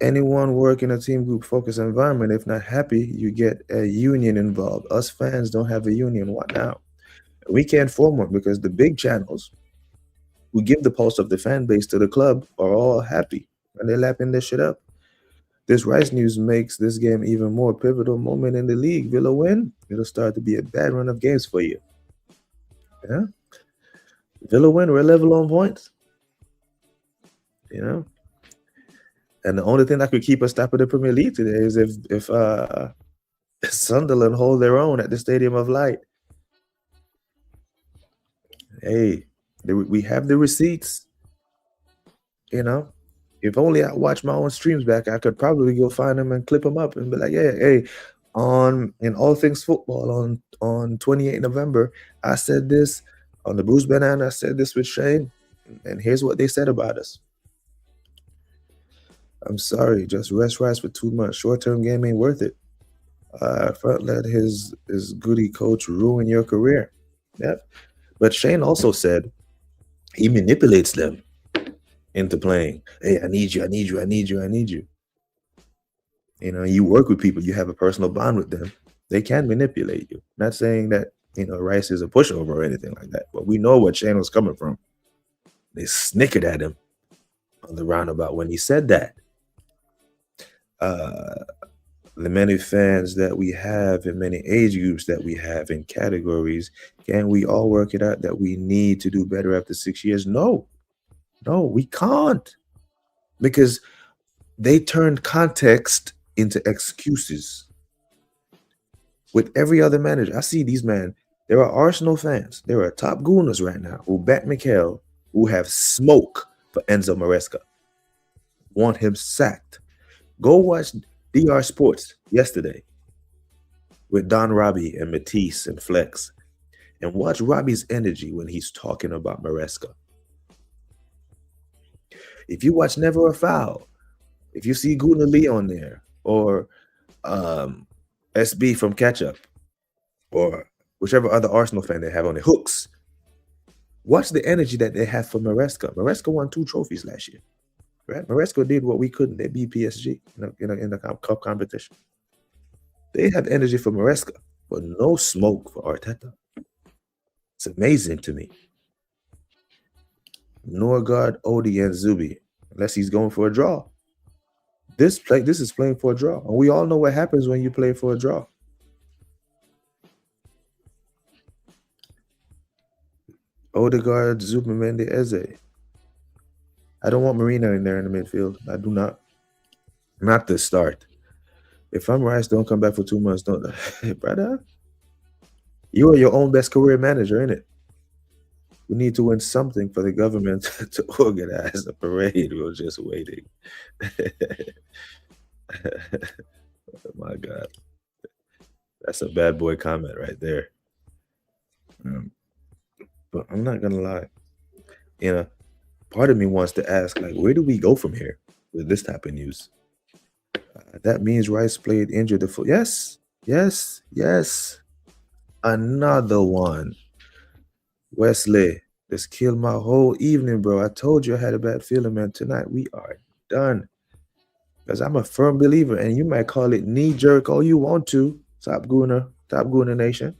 Anyone work in a team group focused environment, if not happy, you get a union involved. Us fans don't have a union. What now? We can't form one because the big channels who give the pulse of the fan base to the club are all happy and they're lapping this shit up. This Rice news makes this game even more pivotal moment in the league. Villa win, it'll start to be a bad run of games for you. Yeah? Villa win, we're level on points. And the only thing that could keep us top of the Premier League today is if Sunderland hold their own at the Stadium of Light. Hey, we have the receipts. If only I watch my own streams back, I could probably go find them and clip them up and be like, yeah, hey, on in all things football on 28 November, I said this on the Bruce Banana. I said this with Shane, and here's what they said about us. I'm sorry, just rest rights for 2 months. Short-term game ain't worth it. Front let his goody coach ruin your career. Yep. But Shane also said he manipulates them into playing. Hey, I need you, I need you, I need you, I need you. You know, you work with people, you have a personal bond with them. They can manipulate you. Not saying that, Rice is a pushover or anything like that, but we know what Shane was coming from. They snickered at him on the roundabout when he said that. The many fans that we have in many age groups that we have in categories, can we all work it out that we need to do better after 6 years? No, we can't, because they turned context into excuses. With every other manager, I see these men. There are Arsenal fans. There are top gooners right now who back Mikel, who have smoke for Enzo Maresca, want him sacked. Go watch DR Sports yesterday with Don Robbie and Matisse and Flex, and watch Robbie's energy when he's talking about Maresca. If you watch Never a Foul, if you see Guna Lee on there, or SB from Catch Up, or whichever other Arsenal fan they have on the Hooks, watch the energy that they have for Maresca. Maresca won 2 trophies last year. Right? Maresca did what we couldn't. They beat PSG in the cup competition. They have energy for Maresca, but no smoke for Arteta. It's amazing to me. Norgard, Odie, and Zubi, unless he's going for a draw. This is playing for a draw. And we all know what happens when you play for a draw. Odegaard, Zubimendi, Eze. I don't want Marino in there in the midfield. I do not. Not to start. If I'm Rice, don't come back for 2 months. Don't, brother. You are your own best career manager, innit? We need to win something for the government to organize a parade. We're just waiting. Oh my God. That's a bad boy comment right there. But I'm not going to lie. Part of me wants to ask, like, where do we go from here with this type of news? That means Rice played injured. Yes. Another one. Wesley, this killed my whole evening, bro. I told you I had a bad feeling, man. Tonight we are done. Because I'm a firm believer, and you might call it knee-jerk all you want to, Top Gooner Nation.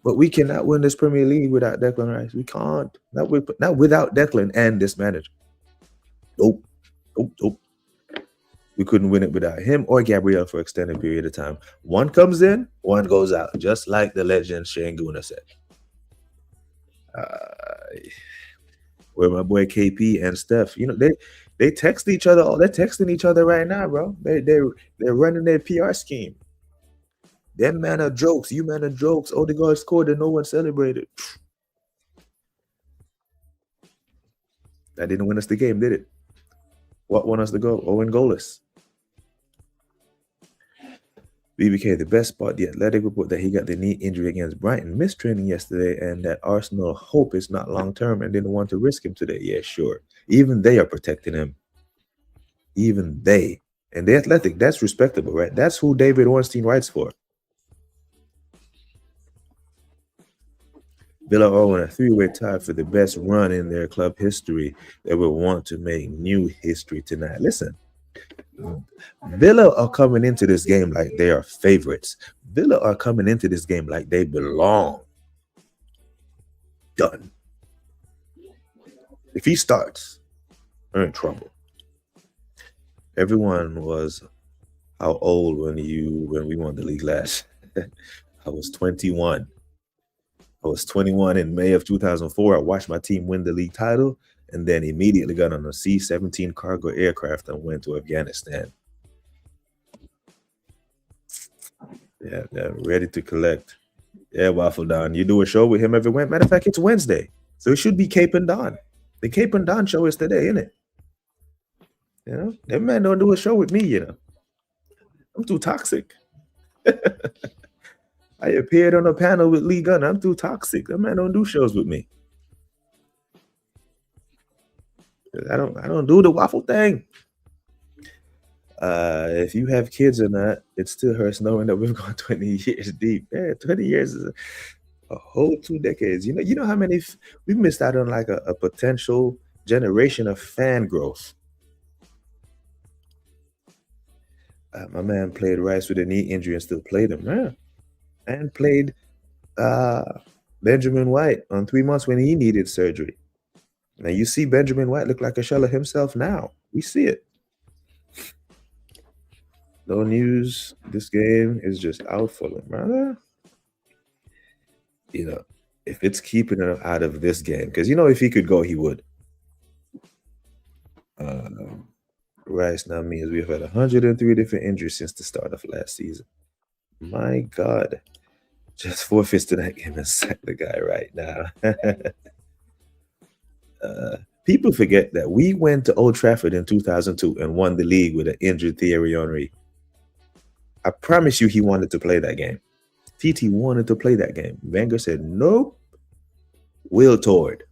But we cannot win this Premier League without Declan Rice. We can't. Not without Declan and this manager. Nope. We couldn't win it without him or Gabriel for an extended period of time. One comes in, one goes out, just like the legend Shane Gooner said. Where my boy KP and Steph, they text each other. They're texting each other right now, bro. They're running their PR scheme. Them man are jokes. You man are jokes. Odegaard scored and no one celebrated. That didn't win us the game, did it? What won us the goal? Owen goalless. BBK, the best part, the Athletic report that he got the knee injury against Brighton, missed training yesterday, and that Arsenal hope it's not long-term and didn't want to risk him today. Yeah, sure. Even they are protecting him. Even they. And the Athletic, that's respectable, right? That's who David Ornstein writes for. Villa are on a 3-way tie for the best run in their club history. They will want to make new history tonight. Listen, Villa are coming into this game like they are favorites. Villa are coming into this game like they belong. Done. If he starts, we're in trouble. Everyone was how old when we won the league last? I was 21. I was 21 in May of 2004. I watched my team win the league title and then immediately got on a C-17 cargo aircraft and went to Afghanistan. Yeah, they're ready to collect. Yeah, Waffle Don. You do a show with him every Wednesday. Matter of fact, it's Wednesday. So it should be Cape and Don. The Cape and Don show is today, isn't it? You know, that man don't do a show with me. You know, I'm too toxic. I appeared on a panel with Lee Gunn. I'm too toxic. That man don't do shows with me. I don't do the waffle thing. If you have kids or not, it still hurts knowing that we've gone 20 years deep. Yeah, 20 years is a whole 2 decades. You know how many we missed out on like a potential generation of fan growth. My man played Rice with a knee injury and still played him. Yeah. And played uh, Benjamin White on 3 months when he needed surgery. Now you see Benjamin White look like a shell of himself now. We see it. No news. This game is just out for them, brother. You know, if it's keeping him out of this game, because if he could go, he would. Rice now means we've had 103 different injuries since the start of last season. My God. Just forfeits to that game and sack the guy right now. People forget that we went to Old Trafford in 2002 and won the league with an injured Thierry Henry. I promise you he wanted to play that game. TT wanted to play that game. Wenger said, nope. Will Tord.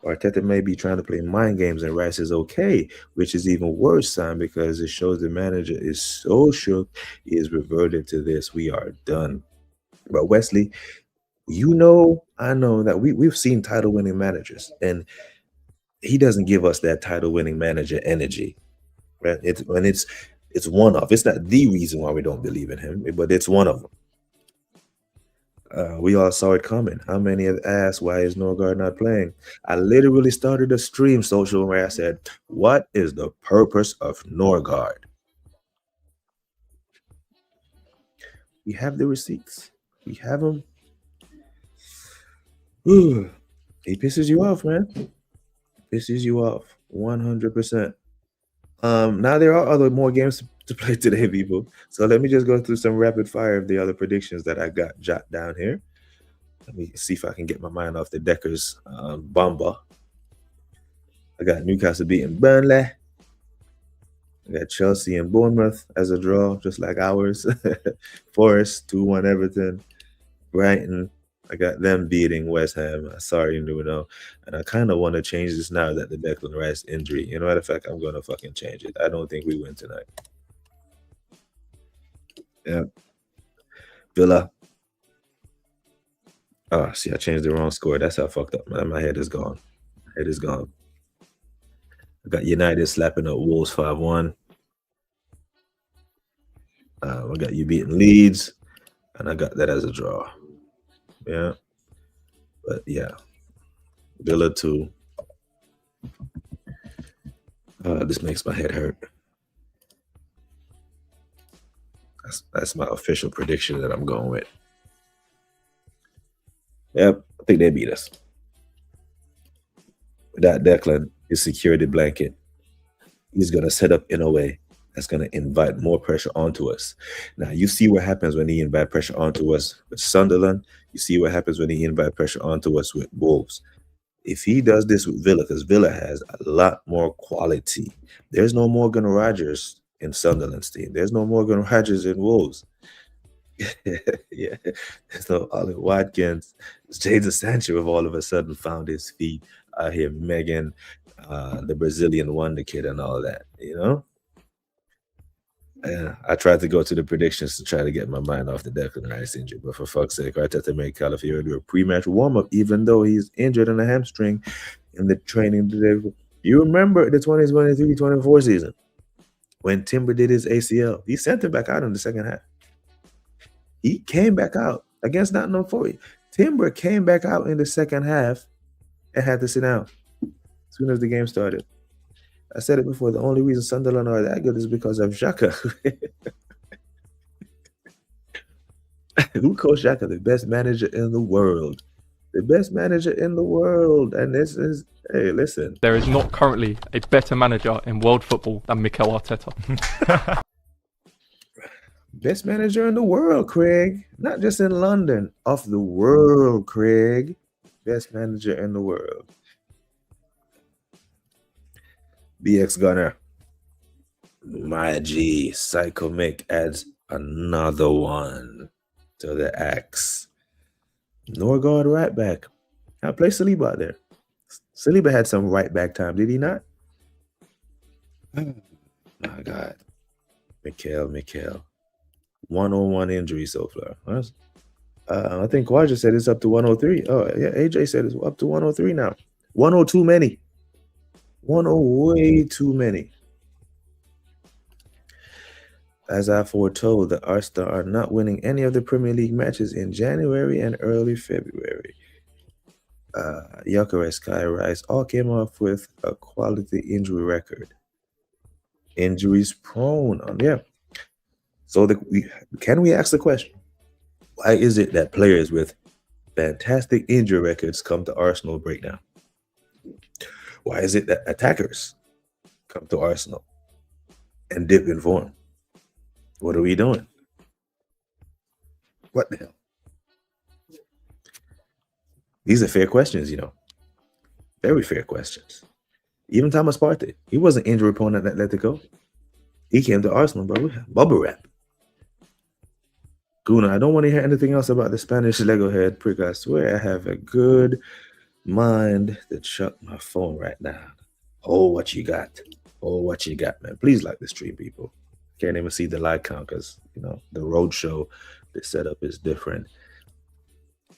Arteta may be trying to play mind games and Rice is okay, which is even worse sign because it shows the manager is so shook he is reverted to this. We are done. But Wesley, I know that we've seen title winning managers and he doesn't give us that title winning manager energy. Right? It's one of. It's not the reason why we don't believe in him, but it's one of them. We all saw it coming. How many have asked why is Norgard not playing? I literally started a stream social where I said, what is the purpose of Norgard? We have the receipts. We have them. He pisses you off, man. Pisses you off 100%. Now there are more games to play today, people. So let me just go through some rapid fire of the other predictions that I got jot down here. Let me see if I can get my mind off the Deckers Bamba. I got Newcastle beating Burnley. I got Chelsea and Bournemouth as a draw, just like ours. Forest 2-1 Everton. Brighton, I got them beating West Ham. Sorry, Nuno. And I kind of want to change this now that the Declan Rice injury. You know, matter of fact, I'm going to fucking change it. I don't think we win tonight. Yeah. Villa. Oh, see, I changed the wrong score. That's how fucked up, man. My head is gone. My head is gone. I got United slapping up Wolves 5-1. I got you beating Leeds. And I got that as a draw. Yeah. But yeah. Villa 2. This makes my head hurt. That's my official prediction that I'm going with. Yep, I think they beat us. Without Declan, his security blanket, he's going to set up in a way that's going to invite more pressure onto us. Now, you see what happens when he invite pressure onto us with Sunderland. You see what happens when he invite pressure onto us with Wolves. If he does this with Villa, because Villa has a lot more quality. There's no Morgan Rogers in Sunderland's team. There's no Morgan Rogers in Wolves. Yeah, there's no Ollie Watkins. Jadon Sancho have all of a sudden found his feet out here. Megan, the Brazilian wonder kid and all that, Yeah, I tried to go to the predictions to try to get my mind off the Declan Rice injury, but for fuck's sake, Arteta made Calafiori do a pre-match warm-up, even though he's injured in a hamstring in the training today. You remember the 2023-24 season when Timber did his ACL? He sent him back out in the second half. He came back out against Nottingham Forest. Timber came back out in the second half and had to sit down as soon as the game started. I said it before, the only reason Sunderland are that good is because of Xhaka. Who coached Xhaka? The best manager in the world. The best manager in the world. And this is, hey, listen.
There is not currently a better manager in world football than Mikel Arteta.
Best manager in the world, Craig. Not just in London. Of the world, Craig. Best manager in the world. BX Gunner. My G, Psycho Mick adds another one to the axe. Norgard right back. I play Saliba out there. Saliba had some right back time, did he not? My God. Mikhail. 101 injury so far. I think Quadra said it's up to 103. Oh, yeah, AJ said it's up to 103 now. 102 many. 100 way too many. As I foretold, the Arsenal are not winning any of the Premier League matches in January and early February. Gyökeres, Kai Rice all came off with a quality injury record. Injuries prone. Yeah. So can we ask the question? Why is it that players with fantastic injury records come to Arsenal breakdown? Why is it that attackers come to Arsenal and dip in form? What are we doing? What the hell? These are fair questions, you know. Very fair questions. Even Thomas Partey, he wasn't injury prone at Atletico. He came to Arsenal, bro. Bubble wrap. Guna, I don't want to hear anything else about the Spanish Lego head prick. I swear I have a good mind to shut my phone right now. Oh, what you got. Oh, what you got, man. Please like the stream, people. Can't even see the like count because, you know, the road show, the setup is different.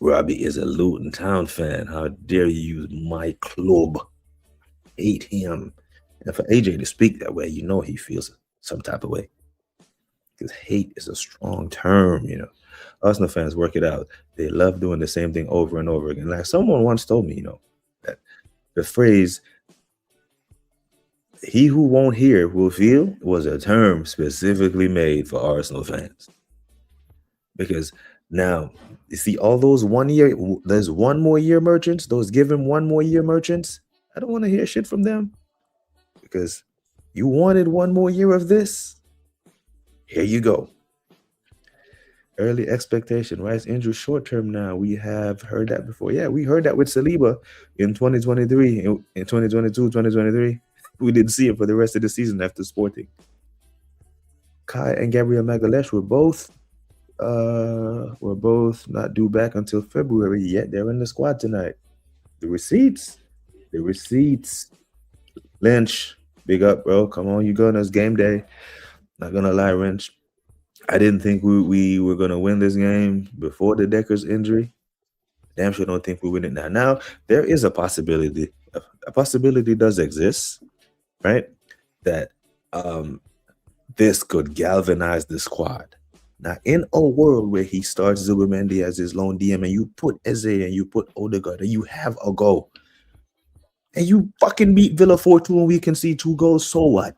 Robbie is a Luton Town fan. How dare you use my club? Hate him. And for AJ to speak that way, you know he feels some type of way. Because hate is a strong term, you know. Arsenal fans work it out. They love doing the same thing over and over again. Like someone once told me, you know, that the phrase, he who won't hear will feel, was a term specifically made for Arsenal fans. Because now, you see all those 1 year, there's 1 more year merchants, those give him 1 more year merchants. I don't want to hear shit from them. Because you wanted 1 more year of this. Here you go. Early expectation, Rice injury short term now. We have heard that before. Yeah, we heard that with Saliba in 2023, in 2022, 2023. We didn't see it for the rest of the season after Sporting. Kai and Gabriel Magalhaes were both not due back until February, yet they're in the squad tonight. The receipts. Lynch, big up, bro. Come on, you Gunners. Game day. Not gonna lie, Wrench. I didn't think we were gonna win this game before the Deckers injury. Damn sure don't think we win it now. Now there is a possibility. A possibility does exist, right? That this could galvanize the squad. Now, in a world where he starts Zubimendi as his lone DM and you put Eze and you put Odegaard and you have a goal, and you fucking beat Villa 4-2 and we can see 2 goals, so what?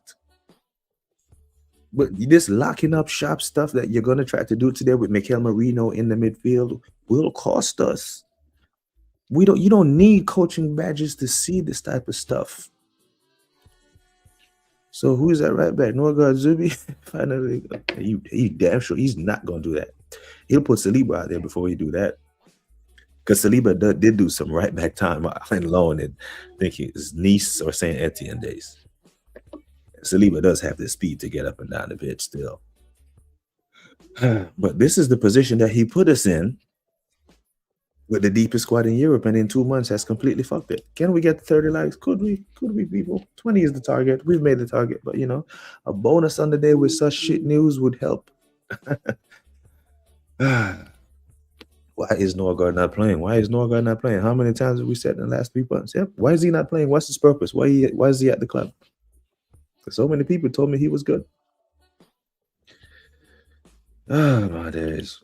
But this locking up shop stuff that you're going to try to do today with Mikel Merino in the midfield will cost us. You don't need coaching badges to see this type of stuff. So who's that right back? Norgard Zubi? Finally, he damn sure he's not going to do that. He'll put Saliba out there before he do that. Because Saliba did do some right back time in loan and I think his Nice or Saint Etienne days. Saliba does have the speed to get up and down the pitch still. But this is the position that he put us in with the deepest squad in Europe, and in 2 months has completely fucked it. Can we get 30 likes? Could we, people? 20 is the target. We've made the target, but you know, a bonus on the day with such shit news would help. Why is Norgard not playing? How many times have we said in the last 3 months? Yep. Why is he not playing? What's his purpose? Why is he at the club? Because so many people told me he was good. My days.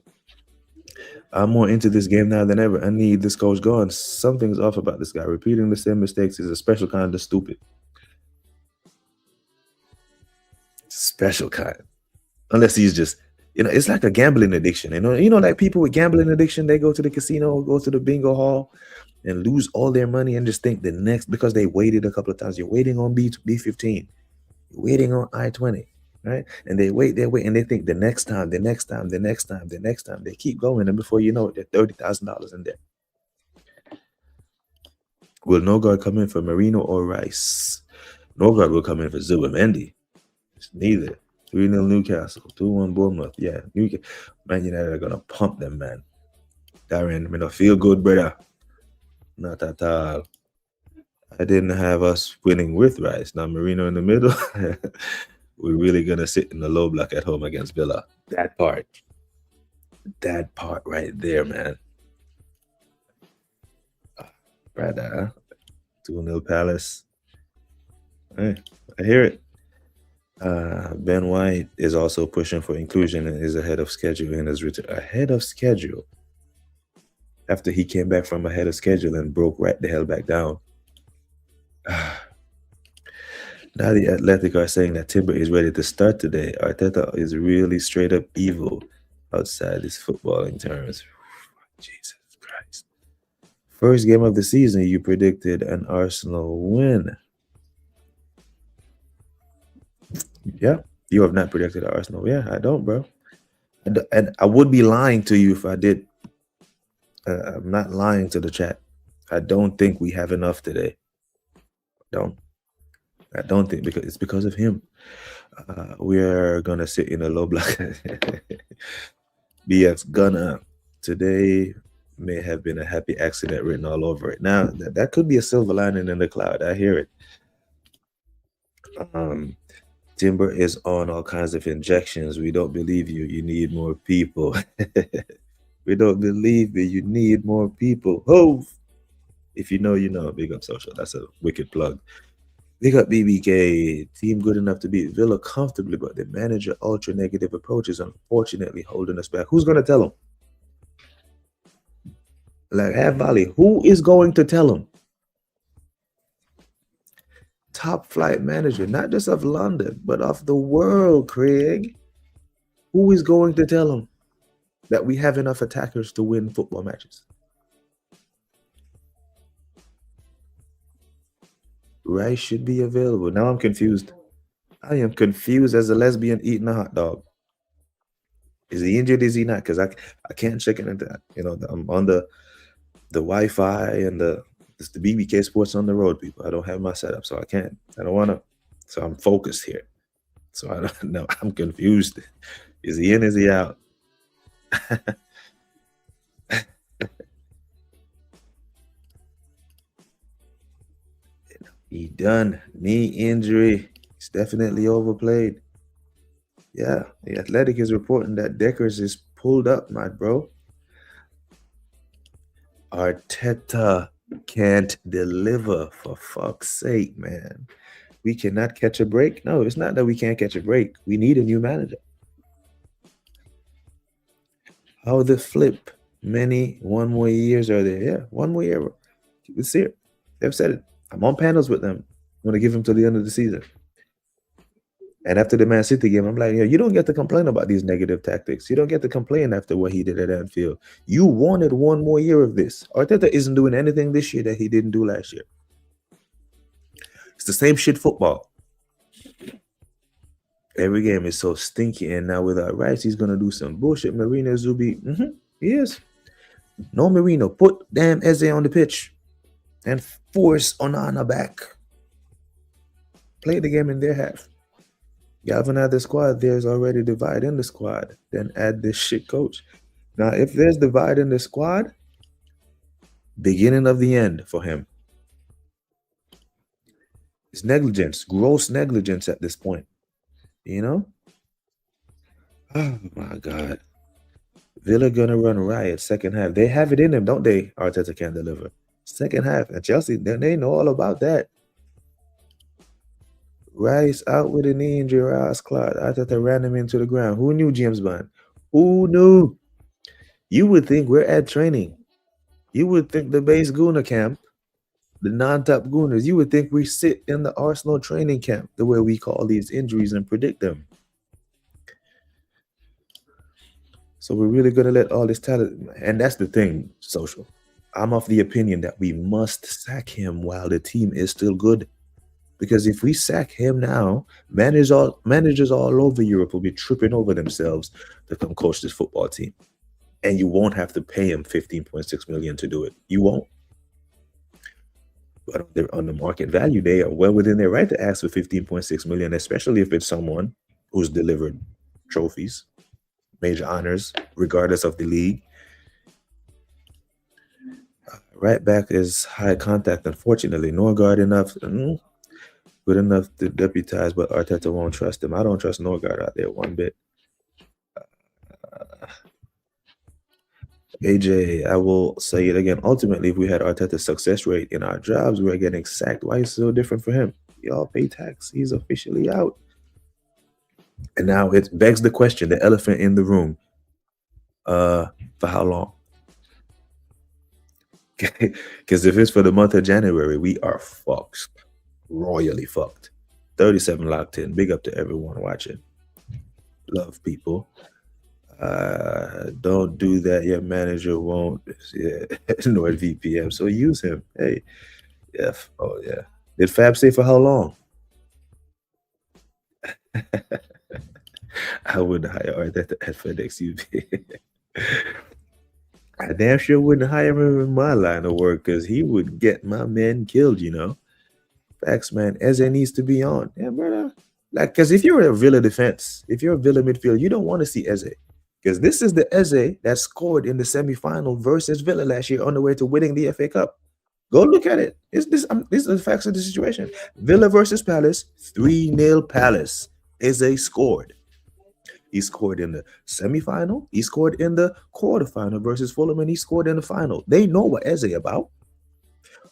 I'm more into this game now than ever. I need this coach gone. Something's off about this guy. Repeating the same mistakes is a special kind of stupid. Special kind. Unless he's just, you know, it's like a gambling addiction. You know, like people with gambling addiction, they go to the casino, go to the bingo hall and lose all their money and just think the next, because they waited a couple of times. You're waiting on B15. You're waiting on I-20. Right? And they wait, and they think the next time. They keep going, and before you know it, they're $30,000 in debt. Will Norgard come in for Merino or Rice? Norgard will come in for Zubimendi. It's neither. 3-0 Newcastle, 2-1 Bournemouth. Yeah, Man United are gonna pump them, man. Darren, me not feel good, brother. Not at all. I didn't have us winning with Rice. Now Marino in the middle. We're really gonna sit in the low block at home against Villa. That part right there, man. Brother, 2-0 Palace. Hey, I hear it. Ben White is also pushing for inclusion and is ahead of schedule in his return. Ahead of schedule. After he came back from ahead of schedule and broke right the hell back down. Now the Athletic are saying that Timber is ready to start today. Arteta is really straight up evil outside his footballing terms. Jesus Christ. First game of the season, you predicted an Arsenal win. Yeah, you have not predicted Arsenal. Yeah, I don't, bro. And I would be lying to you if I did. I'm not lying to the chat. I don't think we have enough today. I don't think it's because of him. We're gonna sit in a low block. BX Gunner today may have been a happy accident written all over it. Now that could be a silver lining in the cloud. I hear it. Timber is on all kinds of injections. We don't believe you. You need more people. We don't believe you. You need more people. Oh, if you know, you know. Big up Social. That's a wicked plug. Big up BBK. Team good enough to beat Villa comfortably, but the manager ultra negative approach is unfortunately holding us back. Who's going to tell him? Like, have Valley, who is going to tell him? Top flight manager, not just of London, but of the world, Craig. Who is going to tell him that we have enough attackers to win football matches? Rice should be available. Now I'm confused. I am confused as a lesbian eating a hot dog. Is he injured? Is he not? Because I can't check into that. You know, I'm on the Wi-Fi and it's the BBK Sports on the road, people. I don't have my setup, so I can't. I don't want to. So I'm focused here. So I don't know. I'm confused. Is he in? Is he out? He done. Knee injury. He's definitely overplayed. Yeah, the Athletic is reporting that Deckers is pulled up, my bro. Arteta can't deliver, for fuck's sake, man. We cannot catch a break. No, it's not that we can't catch a break. We need a new manager. How the flip? One more years are there? Yeah, one more year. It's here. They've said it. I'm on panels with them. I'm going to give him to the end of the season. And after the Man City game, I'm like, you don't get to complain about these negative tactics. You don't get to complain after what he did at Anfield. You wanted one more year of this. Arteta isn't doing anything this year that he didn't do last year. It's the same shit football. Every game is so stinky. And now without Rice, he's going to do some bullshit. Marino, Zubi. He is. No Marino. Put damn Eze on the pitch and force Onana back. Play the game in their half. Galvanize the squad. There's already divide in the squad. Then add this shit coach. Now, if there's divide in the squad, beginning of the end for him. It's negligence, gross negligence at this point. You know? Oh my God. Villa gonna run riot second half. They have it in them, don't they? Arteta can't deliver. Second half. And Chelsea, they know all about that. Rice out with a knee injury, ass clot. Arteta ran him into the ground. Who knew, James Bond? Who knew? You would think we're at training. You would think the base Gooner camp, the non-top Gooners, you would think we sit in the Arsenal training camp, the way we call these injuries and predict them. So we're really going to let all this talent, and that's the thing, Social. I'm of the opinion that we must sack him while the team is still good. Because if we sack him now, managers all over Europe will be tripping over themselves to come coach this football team. And you won't have to pay him $15.6 million to do it. You won't. But on the market value, they are well within their right to ask for 15.6 million, especially if it's someone who's delivered trophies, major honors, regardless of the league. Right back is high contact. Unfortunately, Norgard good enough to deputize, but Arteta won't trust him. I don't trust Norgard out there one bit. AJ, I will say it again. Ultimately, if we had Arteta's success rate in our jobs, we're getting sacked. Why is it so different for him? Y'all pay tax. He's officially out. And now it begs the question, the elephant in the room. For how long? Because if it's for the month of January, we are fucked. Royally fucked. 37 locked in. Big up to everyone watching. Love, people. Don't do that. Your manager won't. Yeah, NordVPN. So use him. Hey, yeah. Oh yeah. Did Fab say for how long? I wouldn't hire Arteta at FedEx UP. I damn sure wouldn't hire him in my line of work because he would get my men killed. Facts, man. Eze needs to be on. Yeah, brother. Like, because if you're a Villa defense, if you're a Villa midfield, you don't want to see Eze. Because this is the Eze that scored in the semi-final versus Villa last year on the way to winning the FA Cup. Go look at it. These are the facts of the situation. Villa versus Palace, 3-0 Palace. Eze scored. He scored in the semi-final. He scored in the quarterfinal versus Fulham, and he scored in the final. They know what Eze about.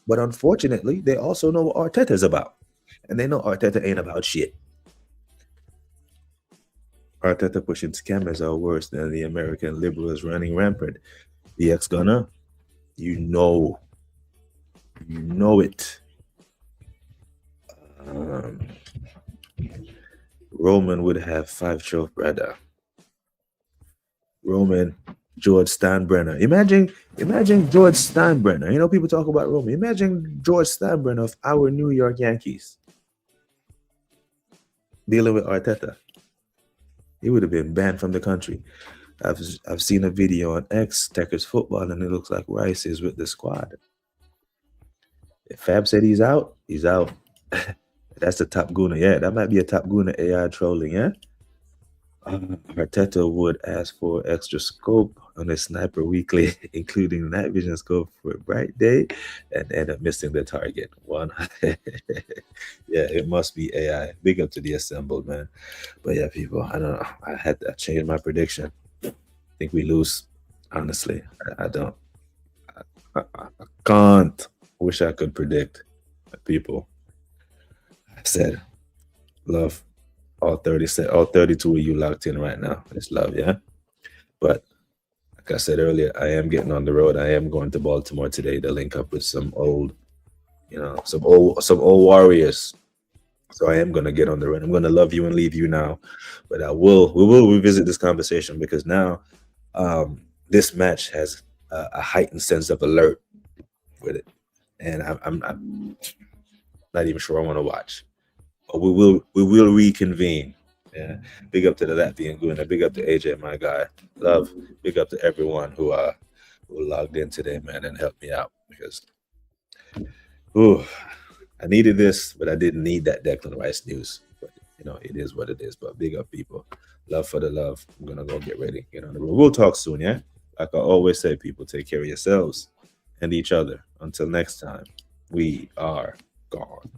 But unfortunately, they also know what Arteta's about. And they know Arteta ain't about shit. Arteta pushing scammers are worse than the American liberals running rampant. The ex-gunner, you know it. Roman would have 5 trophies, brother. Roman, George Steinbrenner. Imagine George Steinbrenner. People talk about Roman. Imagine George Steinbrenner of our New York Yankees dealing with Arteta. He would have been banned from the country. I've seen a video on X, Techers Football, and it looks like Rice is with the squad. If Fab said he's out, he's out. That's the Top Gooner. Yeah, that might be a Top Gooner AI trolling, yeah? Arteta would ask for extra scope on his sniper weekly, including night vision scope for a bright day, and end up missing the target. Yeah, it must be AI. Big up to the assembled, man. But yeah, people, I don't know. I had to change my prediction. I think we lose. Honestly, I don't. I can't. Wish I could predict. People, I said, love. All 32 of you locked in right now. It's love, yeah? But like I said earlier, I am getting on the road. I am going to Baltimore today to link up with some old warriors. So I am gonna get on the road. I'm gonna love you and leave you now. But we will revisit this conversation because now this match has a heightened sense of alert with it. And I'm not even sure I want to watch. But we will reconvene. Yeah. Big up to the Latvian Guna. Big up to AJ, my guy. Love. Big up to everyone who logged in today, man, and helped me out because I needed this, but I didn't need that Declan Rice news. But it is what it is. But big up, people. Love for the love. I'm gonna go get ready. Get on the road. We'll talk soon, yeah? Like I always say, people, take care of yourselves and each other. Until next time, we are gone.